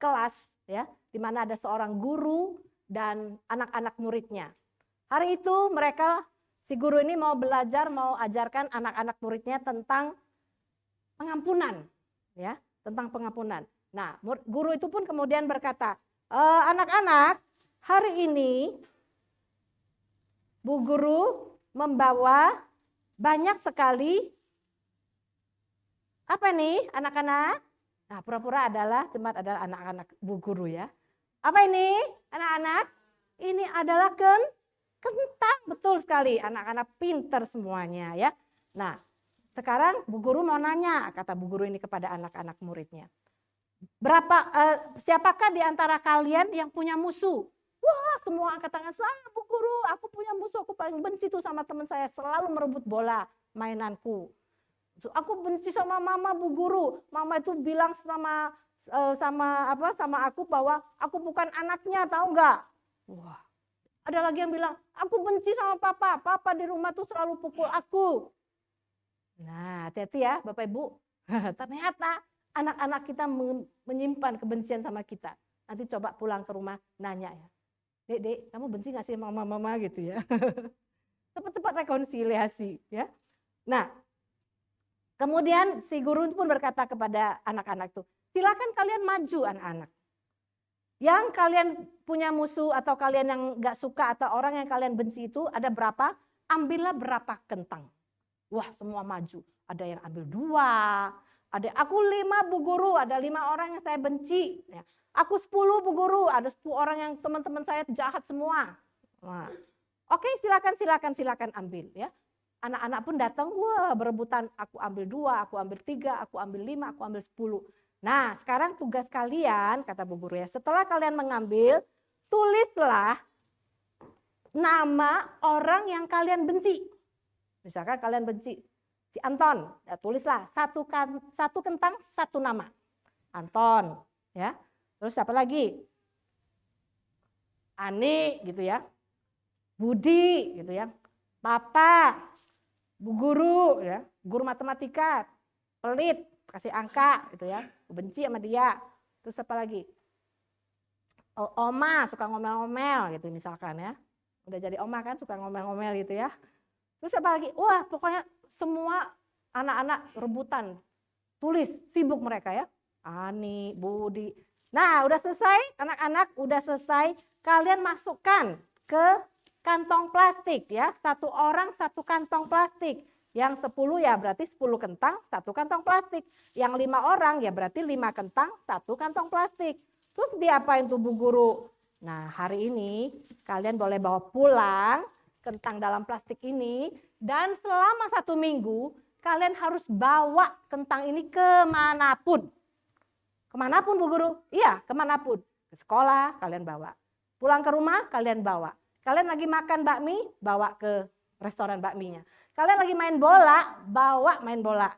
kelas ya, di mana ada seorang guru dan anak-anak muridnya. Hari itu si guru ini mau belajar, mau ajarkan anak-anak muridnya tentang pengampunan, ya, tentang pengampunan. Nah, guru itu pun kemudian berkata, anak-anak, hari ini Bu Guru membawa banyak sekali, apa nih anak-anak? Nah, pura-pura jemaat adalah anak-anak Bu Guru ya. Apa ini anak-anak? Ini adalah kentang, betul sekali, anak-anak pinter semuanya ya. Nah, sekarang Bu Guru mau nanya, kata Bu Guru ini kepada anak-anak muridnya. Siapakah di antara kalian yang punya musuh? Wah, semua angkat tangan. Saya Bu Guru, aku punya musuh, aku paling benci tuh sama teman saya, selalu merebut bola mainanku. Aku benci sama mama Bu Guru. Mama itu bilang sama aku bahwa aku bukan anaknya, tahu nggak? Wah. Ada lagi yang bilang, aku benci sama papa. Papa di rumah tuh selalu pukul aku. Nah, hati-hati ya Bapak Ibu. Ternyata anak-anak kita menyimpan kebencian sama kita. Nanti coba pulang ke rumah nanya ya. Dek, kamu benci nggak sih sama mama gitu ya? Cepat-cepat rekonsiliasi ya. Nah, kemudian si guru pun berkata kepada anak-anak itu, silakan kalian maju anak-anak. Yang kalian punya musuh atau kalian yang nggak suka atau orang yang kalian benci itu ada berapa? Ambillah berapa kentang. Wah, semua maju. Ada yang ambil 2. Ada aku 5 Bu Guru, ada 5 orang yang saya benci. Ya. Aku 10 Bu Guru, ada 10 orang yang teman-teman saya jahat semua. Nah, oke, silakan ambil ya. Anak-anak pun datang, wah berebutan, aku ambil 2, aku ambil 3, aku ambil 5, aku ambil 10. Nah, sekarang tugas kalian, kata Bu Guru ya, setelah kalian mengambil, tulislah nama orang yang kalian benci. Misalkan kalian benci si Anton, ya tulislah satu kentang 1 nama. Anton, ya. Terus siapa lagi? Ani gitu ya. Budi gitu ya. Papa, Bu Guru ya, guru matematika, pelit, kasih angka gitu ya. Benci sama dia. Terus apa lagi? Oma suka ngomel-ngomel gitu misalkan ya. Udah jadi oma kan suka ngomel-ngomel gitu ya. Terus apa lagi? Wah, pokoknya semua anak-anak rebutan. Tulis, sibuk mereka ya. Ani, Budi. Nah, udah selesai, anak-anak udah selesai. Kalian masukkan ke kantong plastik ya. 1 orang 1 kantong plastik. Yang 10 ya berarti 10 kentang, 1 kantong plastik. Yang 5 orang ya berarti 5 kentang, 1 kantong plastik. Terus diapain tuh Bu Guru? Nah, hari ini kalian boleh bawa pulang kentang dalam plastik ini, dan selama 1 minggu kalian harus bawa kentang ini kemanapun. Kemanapun Bu Guru? Iya, kemanapun. Ke sekolah kalian bawa. Pulang ke rumah kalian bawa. Kalian lagi makan bakmi, bawa ke restoran bakminya. Kalian lagi main bola, bawa main bola.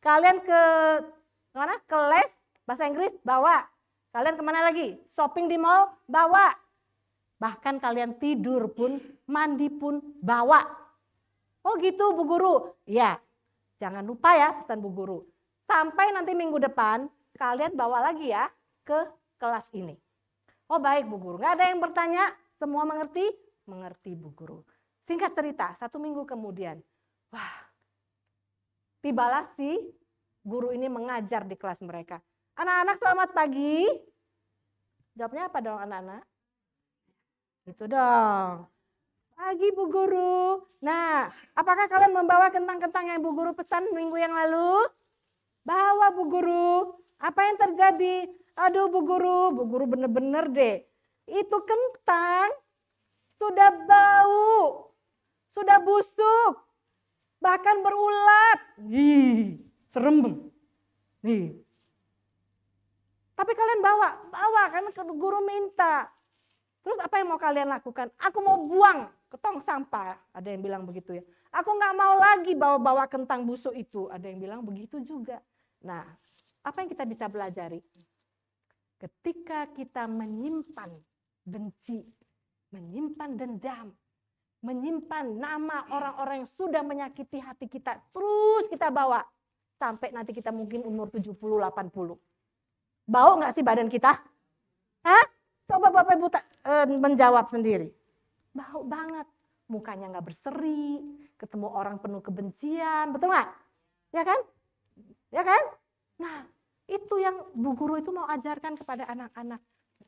Kalian ke mana? Ke les bahasa Inggris, bawa. Kalian kemana lagi? Shopping di mall, bawa. Bahkan kalian tidur pun, mandi pun bawa. Oh gitu Bu Guru? Ya, jangan lupa ya pesan Bu Guru. Sampai nanti minggu depan kalian bawa lagi ya ke kelas ini. Oh baik Bu Guru, nggak ada yang bertanya? Semua mengerti? Mengerti Bu Guru. Singkat cerita, 1 minggu kemudian, wah, tibalah si guru ini mengajar di kelas mereka. Anak-anak selamat pagi. Jawabnya apa dong anak-anak? Gitu dong. Pagi Bu Guru. Nah, apakah kalian membawa kentang-kentang yang Bu Guru pesan minggu yang lalu? Bawa Bu Guru. Apa yang terjadi? Aduh Bu Guru bener-bener deh. Itu kentang sudah bau, sudah busuk, bahkan berulat. Ih, serem. Nih. Tapi kalian bawa kan guru minta. Terus apa yang mau kalian lakukan? Aku mau buang ke tong sampah. Ada yang bilang begitu ya. Aku nggak mau lagi bawa-bawa kentang busuk itu. Ada yang bilang begitu juga. Nah, apa yang kita bisa pelajari? Ketika kita menyimpan benci, menyimpan dendam, menyimpan nama orang-orang yang sudah menyakiti hati kita, terus kita bawa sampai nanti kita mungkin umur 70, 80. Bau nggak sih badan kita? Hah? Coba Bapak Ibu menjawab sendiri. Bau banget. Mukanya nggak berseri, ketemu orang penuh kebencian, betul nggak? Ya kan? Ya kan? Nah, itu yang Bu Guru itu mau ajarkan kepada anak-anak.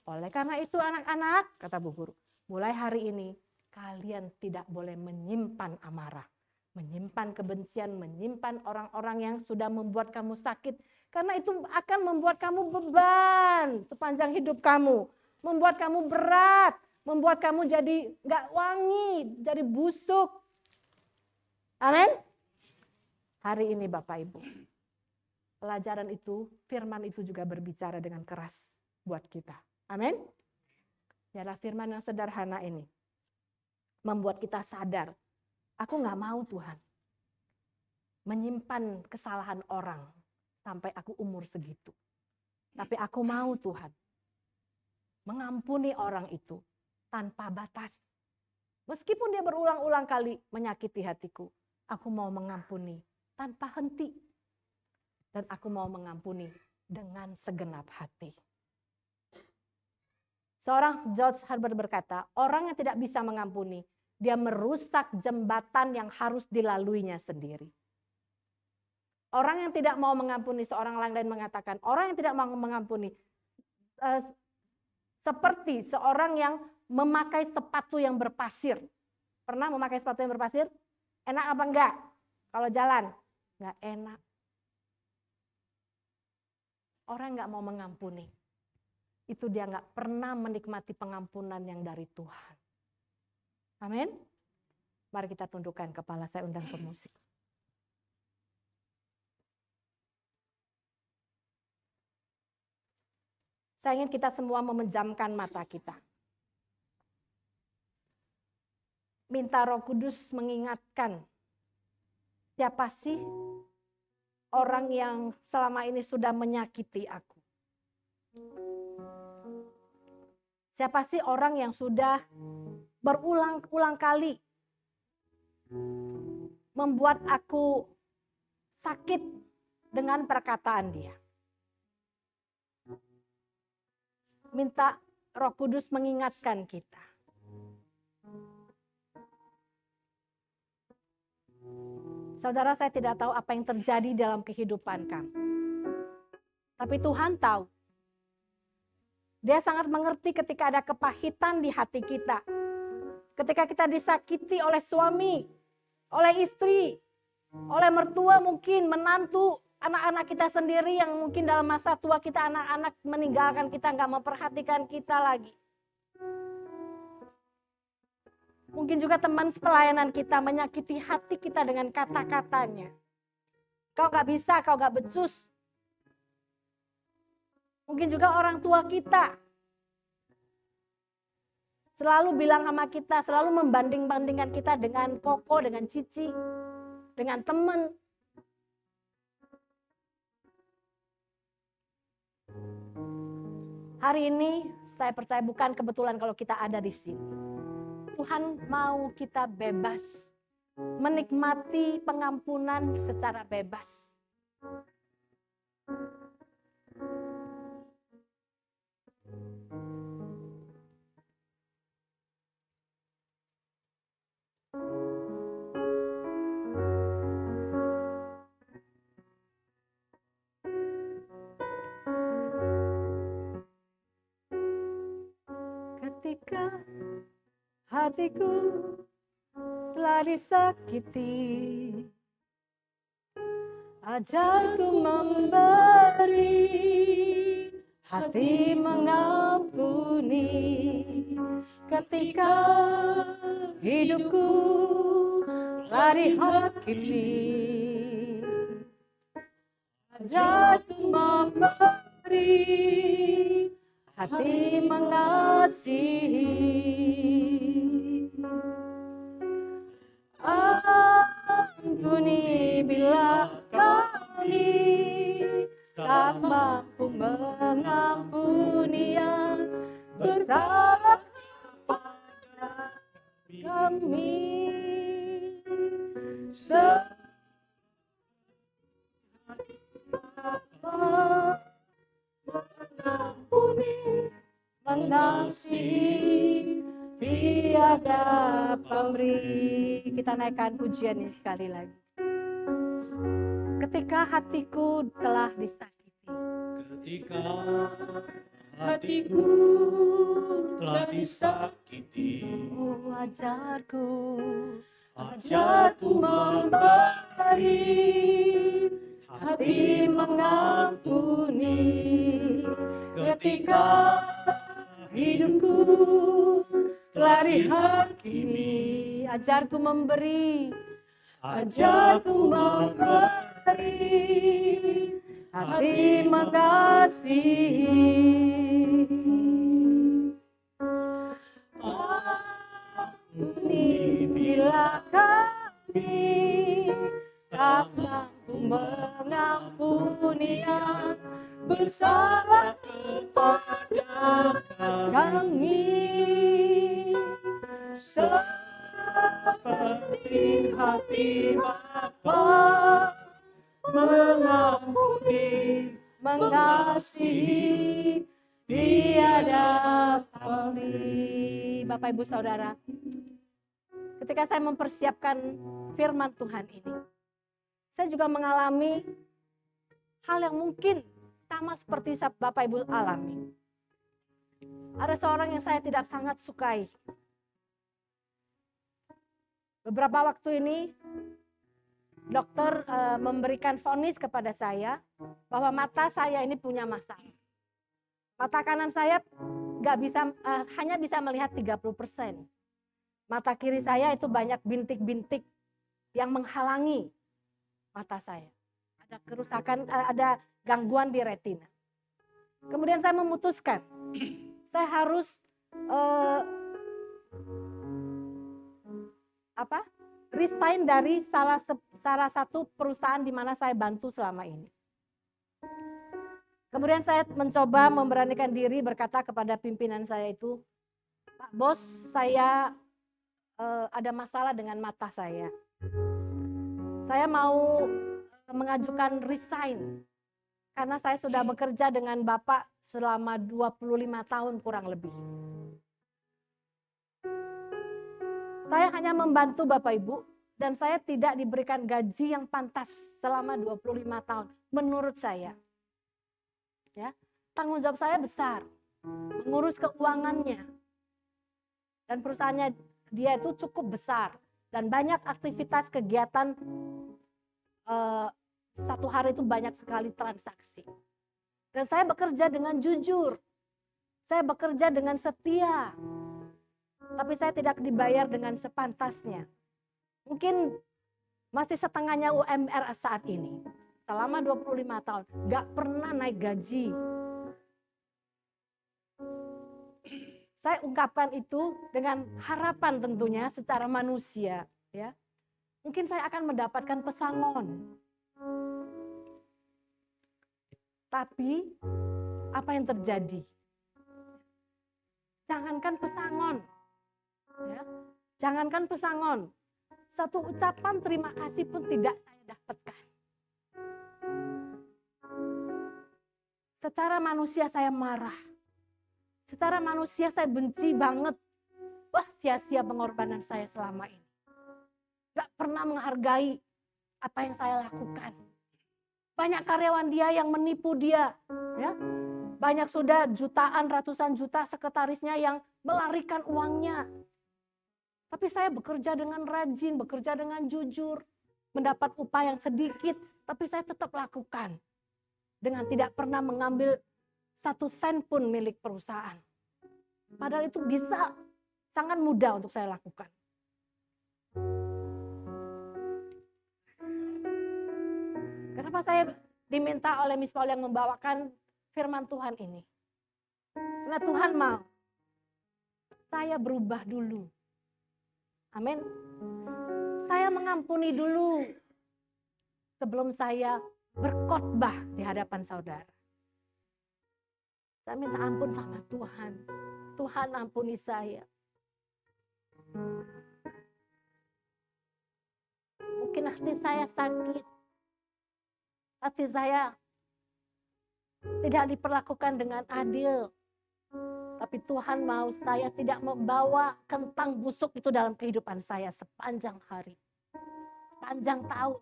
Oleh karena itu anak-anak, kata Bu Guru, mulai hari ini kalian tidak boleh menyimpan amarah, menyimpan kebencian, menyimpan orang-orang yang sudah membuat kamu sakit. Karena itu akan membuat kamu beban sepanjang hidup kamu. Membuat kamu berat, membuat kamu jadi nggak wangi, jadi busuk. Amin. Hari ini Bapak Ibu, pelajaran itu, firman itu juga berbicara dengan keras buat kita. Amin. Biarlah firman yang sederhana ini membuat kita sadar, aku nggak mau Tuhan menyimpan kesalahan orang sampai aku umur segitu. Tapi aku mau Tuhan mengampuni orang itu tanpa batas. Meskipun dia berulang-ulang kali menyakiti hatiku, aku mau mengampuni tanpa henti. Dan aku mau mengampuni dengan segenap hati. Seorang George Herbert berkata, orang yang tidak bisa mengampuni, dia merusak jembatan yang harus dilaluinya sendiri. Orang yang tidak mau mengampuni, seorang lain mengatakan, orang yang tidak mau mengampuni, seperti seorang yang memakai sepatu yang berpasir. Pernah memakai sepatu yang berpasir? Enak apa enggak? Kalau jalan? Enggak enak. Orang enggak mau mengampuni. Itu dia enggak pernah menikmati pengampunan yang dari Tuhan. Amin. Mari kita tundukkan kepala, saya undang pemusik. Saya ingin kita semua memejamkan mata kita. Minta Roh Kudus mengingatkan, siapa sih orang yang selama ini sudah menyakiti aku? Siapa sih orang yang sudah berulang-ulang kali membuat aku sakit dengan perkataan dia? Minta Roh Kudus mengingatkan kita. Saudara, saya tidak tahu apa yang terjadi dalam kehidupan kamu. Tapi Tuhan tahu. Dia sangat mengerti ketika ada kepahitan di hati kita. Ketika kita disakiti oleh suami, oleh istri, oleh mertua mungkin, menantu, anak-anak kita sendiri yang mungkin dalam masa tua kita anak-anak meninggalkan kita, nggak memperhatikan kita lagi. Mungkin juga teman sepelayanan kita menyakiti hati kita dengan kata-katanya. Kau nggak bisa, kau nggak becus. Mungkin juga orang tua kita selalu bilang sama kita, selalu membanding-bandingkan kita dengan koko, dengan cici, dengan teman. Hari ini saya percaya bukan kebetulan kalau kita ada di sini. Tuhan mau kita bebas, menikmati pengampunan secara bebas. Ketika hatiku telah disakiti. Ajarku memberi, hati mengampuni, ketika hidupku telah dihakimi. Ajarku memberi, hati mengasihi. Ampuni bila kami tak mampu mengampuni yang bersalah kepada kami. Mengampuni, mengasihi, tiada pamrih. Kita naikkan pujian ini sekali lagi. Ketika hatiku telah disakiti. Ketika hatiku telah disakiti, Oh, ajarku memberi, hati mengampuni, ketika hidupku telah dihakimi. Ajarku memberi, ajarku memberi, hati mengasihi. Ampuni bila kami tak mampu mengampuni yang bersalah kepada kami. seperti hati Bapa mengampuni, Mengasihi, tiada pamrih. Bapak Ibu Saudara, ketika saya mempersiapkan firman Tuhan ini, saya juga mengalami hal yang mungkin sama seperti Bapak Ibu alami. Ada seorang yang saya tidak sangat sukai. Beberapa waktu ini dokter memberikan vonis kepada saya bahwa mata saya ini punya masalah. Mata kanan saya nggak bisa, hanya bisa melihat 30%. Mata kiri saya itu banyak bintik-bintik yang menghalangi mata saya. Ada kerusakan, ada gangguan di retina. Kemudian saya memutuskan, saya harus resign dari salah satu perusahaan di mana saya bantu selama ini. Kemudian saya mencoba memberanikan diri berkata kepada pimpinan saya itu, Pak Bos, saya ada masalah dengan mata saya. Saya mau mengajukan resign karena saya sudah bekerja dengan Bapak selama 25 tahun kurang lebih. Saya hanya membantu Bapak Ibu dan saya tidak diberikan gaji yang pantas selama 25 tahun menurut saya. Ya, tanggung jawab saya besar, mengurus keuangannya. Dan perusahaannya dia itu cukup besar dan banyak aktivitas kegiatan, satu hari itu banyak sekali transaksi. Dan saya bekerja dengan jujur, saya bekerja dengan setia. Tapi saya tidak dibayar dengan sepantasnya. Mungkin masih setengahnya UMR saat ini. Selama 25 tahun, gak pernah naik gaji. Saya ungkapkan itu dengan harapan tentunya secara manusia. Ya. Mungkin saya akan mendapatkan pesangon. Tapi apa yang terjadi? Jangankan pesangon. Ya, jangankan pesangon, satu ucapan terima kasih pun tidak saya dapatkan. Secara manusia saya marah, secara manusia saya benci banget. Wah, sia-sia pengorbanan saya selama ini. Gak pernah menghargai apa yang saya lakukan. Banyak karyawan dia yang menipu dia, ya. Banyak sudah jutaan, ratusan juta sekretarisnya yang melarikan uangnya. Tapi saya bekerja dengan rajin, bekerja dengan jujur, mendapat upah yang sedikit, tapi saya tetap lakukan. Dengan tidak pernah mengambil 1 sen pun milik perusahaan. Padahal itu bisa sangat mudah untuk saya lakukan. Kenapa saya diminta oleh Miss Paul yang membawakan firman Tuhan ini? Karena Tuhan mau saya berubah dulu. Amin. Saya mengampuni dulu sebelum saya berkhotbah di hadapan saudara. Saya minta ampun sama Tuhan. Tuhan ampuni saya. Mungkin hati saya sakit. Hati saya tidak diperlakukan dengan adil. Tapi Tuhan mau saya tidak membawa kentang busuk itu dalam kehidupan saya sepanjang hari. Sepanjang tahun.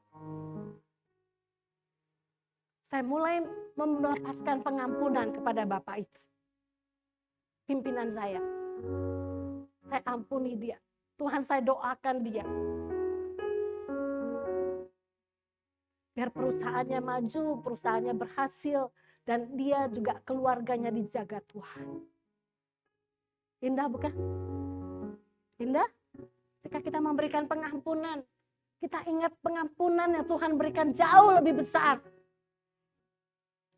Saya mulai melepaskan pengampunan kepada Bapak itu. Pimpinan saya. Saya ampuni dia. Tuhan, saya doakan dia. Biar perusahaannya maju, perusahaannya berhasil. Dan dia juga keluarganya dijaga Tuhan. Indah bukan? Indah? Jika kita memberikan pengampunan. Kita ingat pengampunan yang Tuhan berikan jauh lebih besar.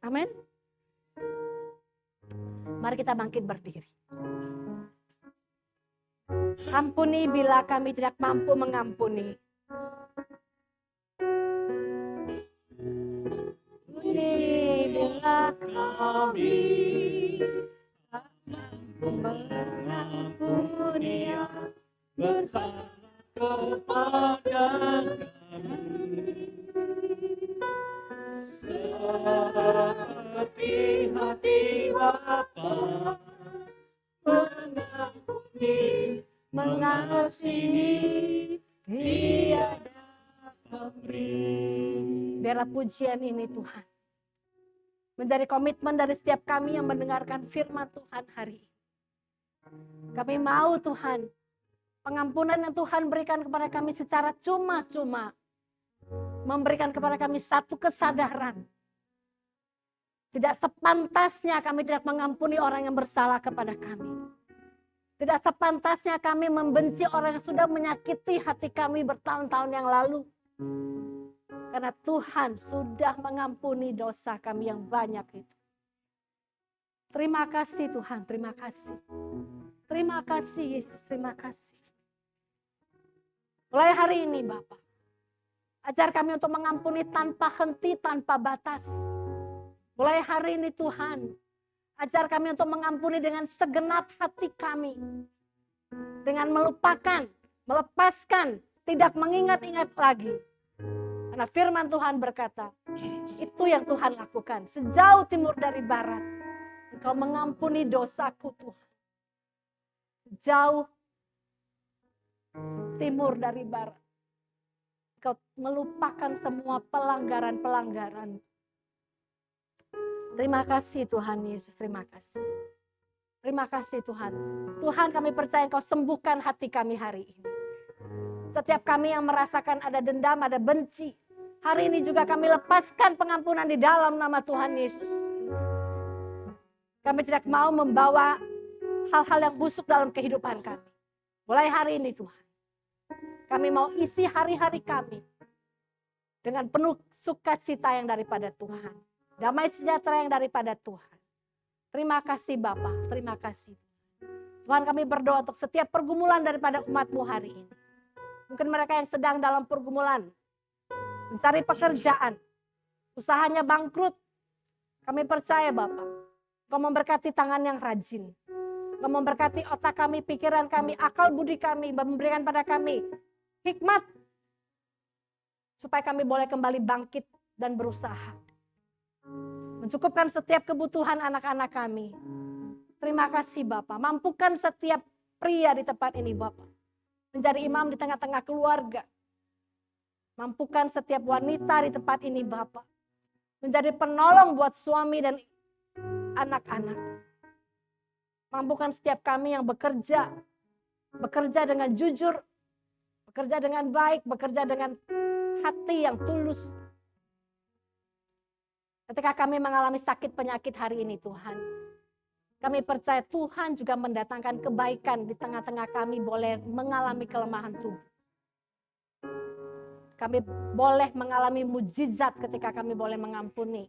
Amin. Mari kita bangkit berdiri. Ampuni bila kami tidak mampu mengampuni. Bila kami mampu mengampuni yang bersalah kepada kami. Seperti hati Bapa mengampuni, mengasihi, tiada pamrih. Biarlah pujian ini Tuhan menjadi komitmen dari setiap kami yang mendengarkan firman Tuhan hari ini. Kami mau Tuhan, pengampunan yang Tuhan berikan kepada kami secara cuma-cuma, memberikan kepada kami satu kesadaran. Tidak sepantasnya kami tidak mengampuni orang yang bersalah kepada kami. Tidak sepantasnya kami membenci orang yang sudah menyakiti hati kami bertahun-tahun yang lalu. Karena Tuhan sudah mengampuni dosa kami yang banyak itu. Terima kasih Tuhan, terima kasih. Terima kasih Yesus, terima kasih. Mulai hari ini Bapak, ajar kami untuk mengampuni tanpa henti, tanpa batas. Mulai hari ini Tuhan, ajar kami untuk mengampuni dengan segenap hati kami. Dengan melupakan, melepaskan, tidak mengingat-ingat lagi. Karena firman Tuhan berkata, itu yang Tuhan lakukan. Sejauh timur dari barat, Engkau mengampuni dosaku Tuhan. Jauh timur dari barat, Engkau melupakan semua pelanggaran-pelanggaran. Terima kasih Tuhan Yesus, terima kasih. Terima kasih Tuhan. Tuhan, kami percaya Engkau sembuhkan hati kami hari ini. Setiap kami yang merasakan ada dendam, ada benci, hari ini juga kami lepaskan pengampunan di dalam nama Tuhan Yesus. Kami tidak mau membawa hal-hal yang busuk dalam kehidupan kami. Mulai hari ini Tuhan, kami mau isi hari-hari kami dengan penuh sukacita yang daripada Tuhan. Damai sejahtera yang daripada Tuhan. Terima kasih Bapa, terima kasih. Tuhan, kami berdoa untuk setiap pergumulan daripada umat-Mu hari ini. Mungkin mereka yang sedang dalam pergumulan, mencari pekerjaan, usahanya bangkrut. Kami percaya Bapa, Kau memberkati tangan yang rajin. Kau memberkati otak kami, pikiran kami, akal budi kami, memberikan pada kami hikmat. Supaya kami boleh kembali bangkit dan berusaha. Mencukupkan setiap kebutuhan anak-anak kami. Terima kasih Bapa. Mampukan setiap pria di tempat ini Bapa. Menjadi imam di tengah-tengah keluarga. Mampukan setiap wanita di tempat ini Bapa. Menjadi penolong buat suami dan anak-anak. Mampukan setiap kami yang bekerja. bekerja dengan jujur, bekerja dengan baik, bekerja dengan hati yang tulus. Ketika kami mengalami sakit penyakit hari ini Tuhan, kami percaya Tuhan juga mendatangkan kebaikan di tengah-tengah kami boleh mengalami kelemahan tubuh. Kami boleh mengalami mujizat ketika kami boleh mengampuni.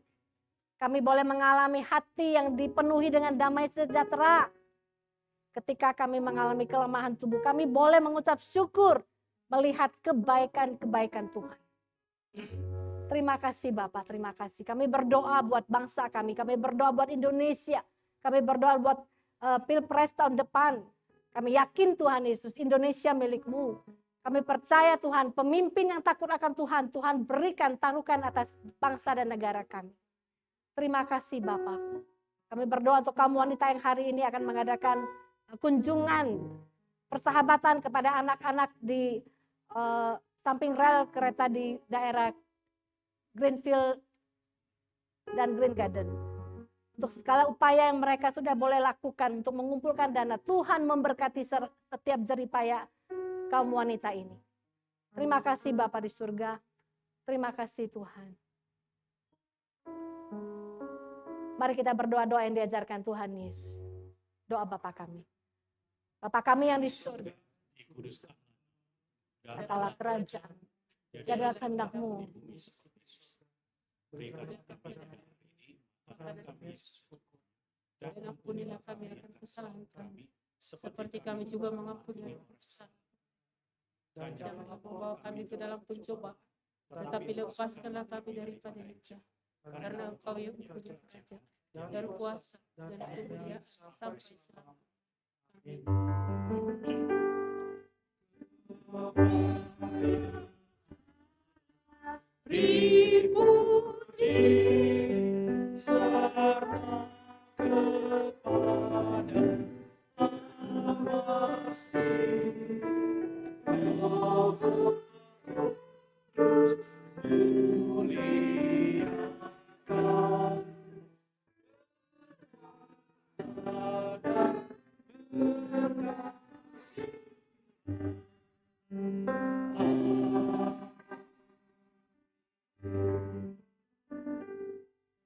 Kami boleh mengalami hati yang dipenuhi dengan damai sejahtera. Ketika kami mengalami kelemahan tubuh, kami boleh mengucap syukur melihat kebaikan-kebaikan Tuhan. Terima kasih Bapak, terima kasih. Kami berdoa buat bangsa kami berdoa buat Indonesia, kami berdoa buat Pilpres tahun depan. Kami yakin Tuhan Yesus, Indonesia milik-Mu. Kami percaya Tuhan, pemimpin yang takut akan Tuhan, Tuhan berikan taruhkan atas bangsa dan negara kami. Terima kasih Bapak. Kami berdoa untuk kaum wanita yang hari ini akan mengadakan kunjungan persahabatan kepada anak-anak di samping rel kereta di daerah Greenfield dan Green Garden. Untuk segala upaya yang mereka sudah boleh lakukan untuk mengumpulkan dana, Tuhan memberkati setiap jeripaya kaum wanita ini. Terima kasih Bapa di surga. Terima kasih Tuhan. Mari kita berdoa-doa yang diajarkan Tuhan Yesus. Doa Bapa kami. Bapa kami yang di surga. Katalah kerajaan. Jadilah kehendak-Mu. Berikan kepada kami makanan kami dan ampunilah kami akan kesalahan kami, seperti kami juga mengampuni orang bersalah. Dan janganlah membawa kami ke dalam pencobaan, tetapi lepaskanlah kami daripada yang jahat. Karena Engkau yang mempunyai kerajaan dan kuasa dan kemuliaan sampai selamanya. Amin. Beri puji serta kepada Al-Masih, Roh Kudus muliakan dan berkasih.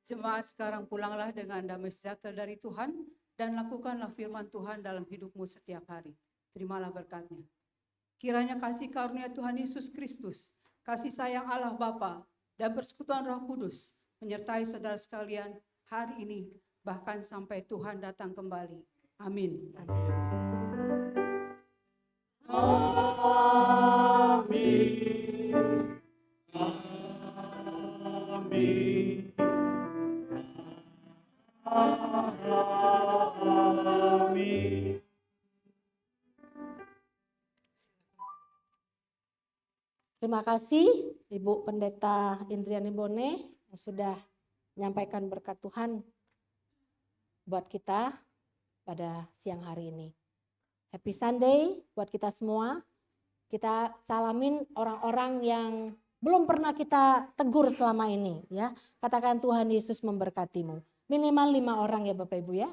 Jemaat sekarang pulanglah dengan damai sejahtera dari Tuhan dan lakukanlah firman Tuhan dalam hidupmu setiap hari. Terimalah berkatnya. Kiranya kasih karunia Tuhan Yesus Kristus, kasih sayang Allah Bapa dan persekutuan Roh Kudus menyertai saudara sekalian hari ini bahkan sampai Tuhan datang kembali. Amin. Amin. Amin. Amin. Terima kasih Ibu Pendeta Indriani Bone yang sudah menyampaikan berkat Tuhan buat kita pada siang hari ini. Happy Sunday buat kita semua. Kita salamin orang-orang yang belum pernah kita tegur selama ini ya. Katakan Tuhan Yesus memberkatimu. Minimal 5 orang ya Bapak Ibu ya.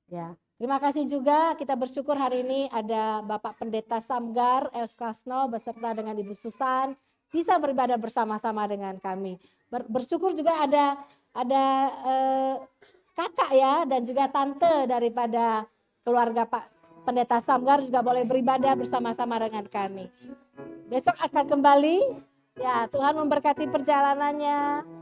Ya. Terima kasih juga, kita bersyukur hari ini ada Bapak Pendeta Samgar Els Klasno beserta dengan Ibu Susan bisa beribadah bersama-sama dengan kami. Bersyukur juga ada kakak ya dan juga tante daripada keluarga Pak Pendeta Samgar juga boleh beribadah bersama-sama dengan kami. Besok akan kembali, ya Tuhan memberkati perjalanannya.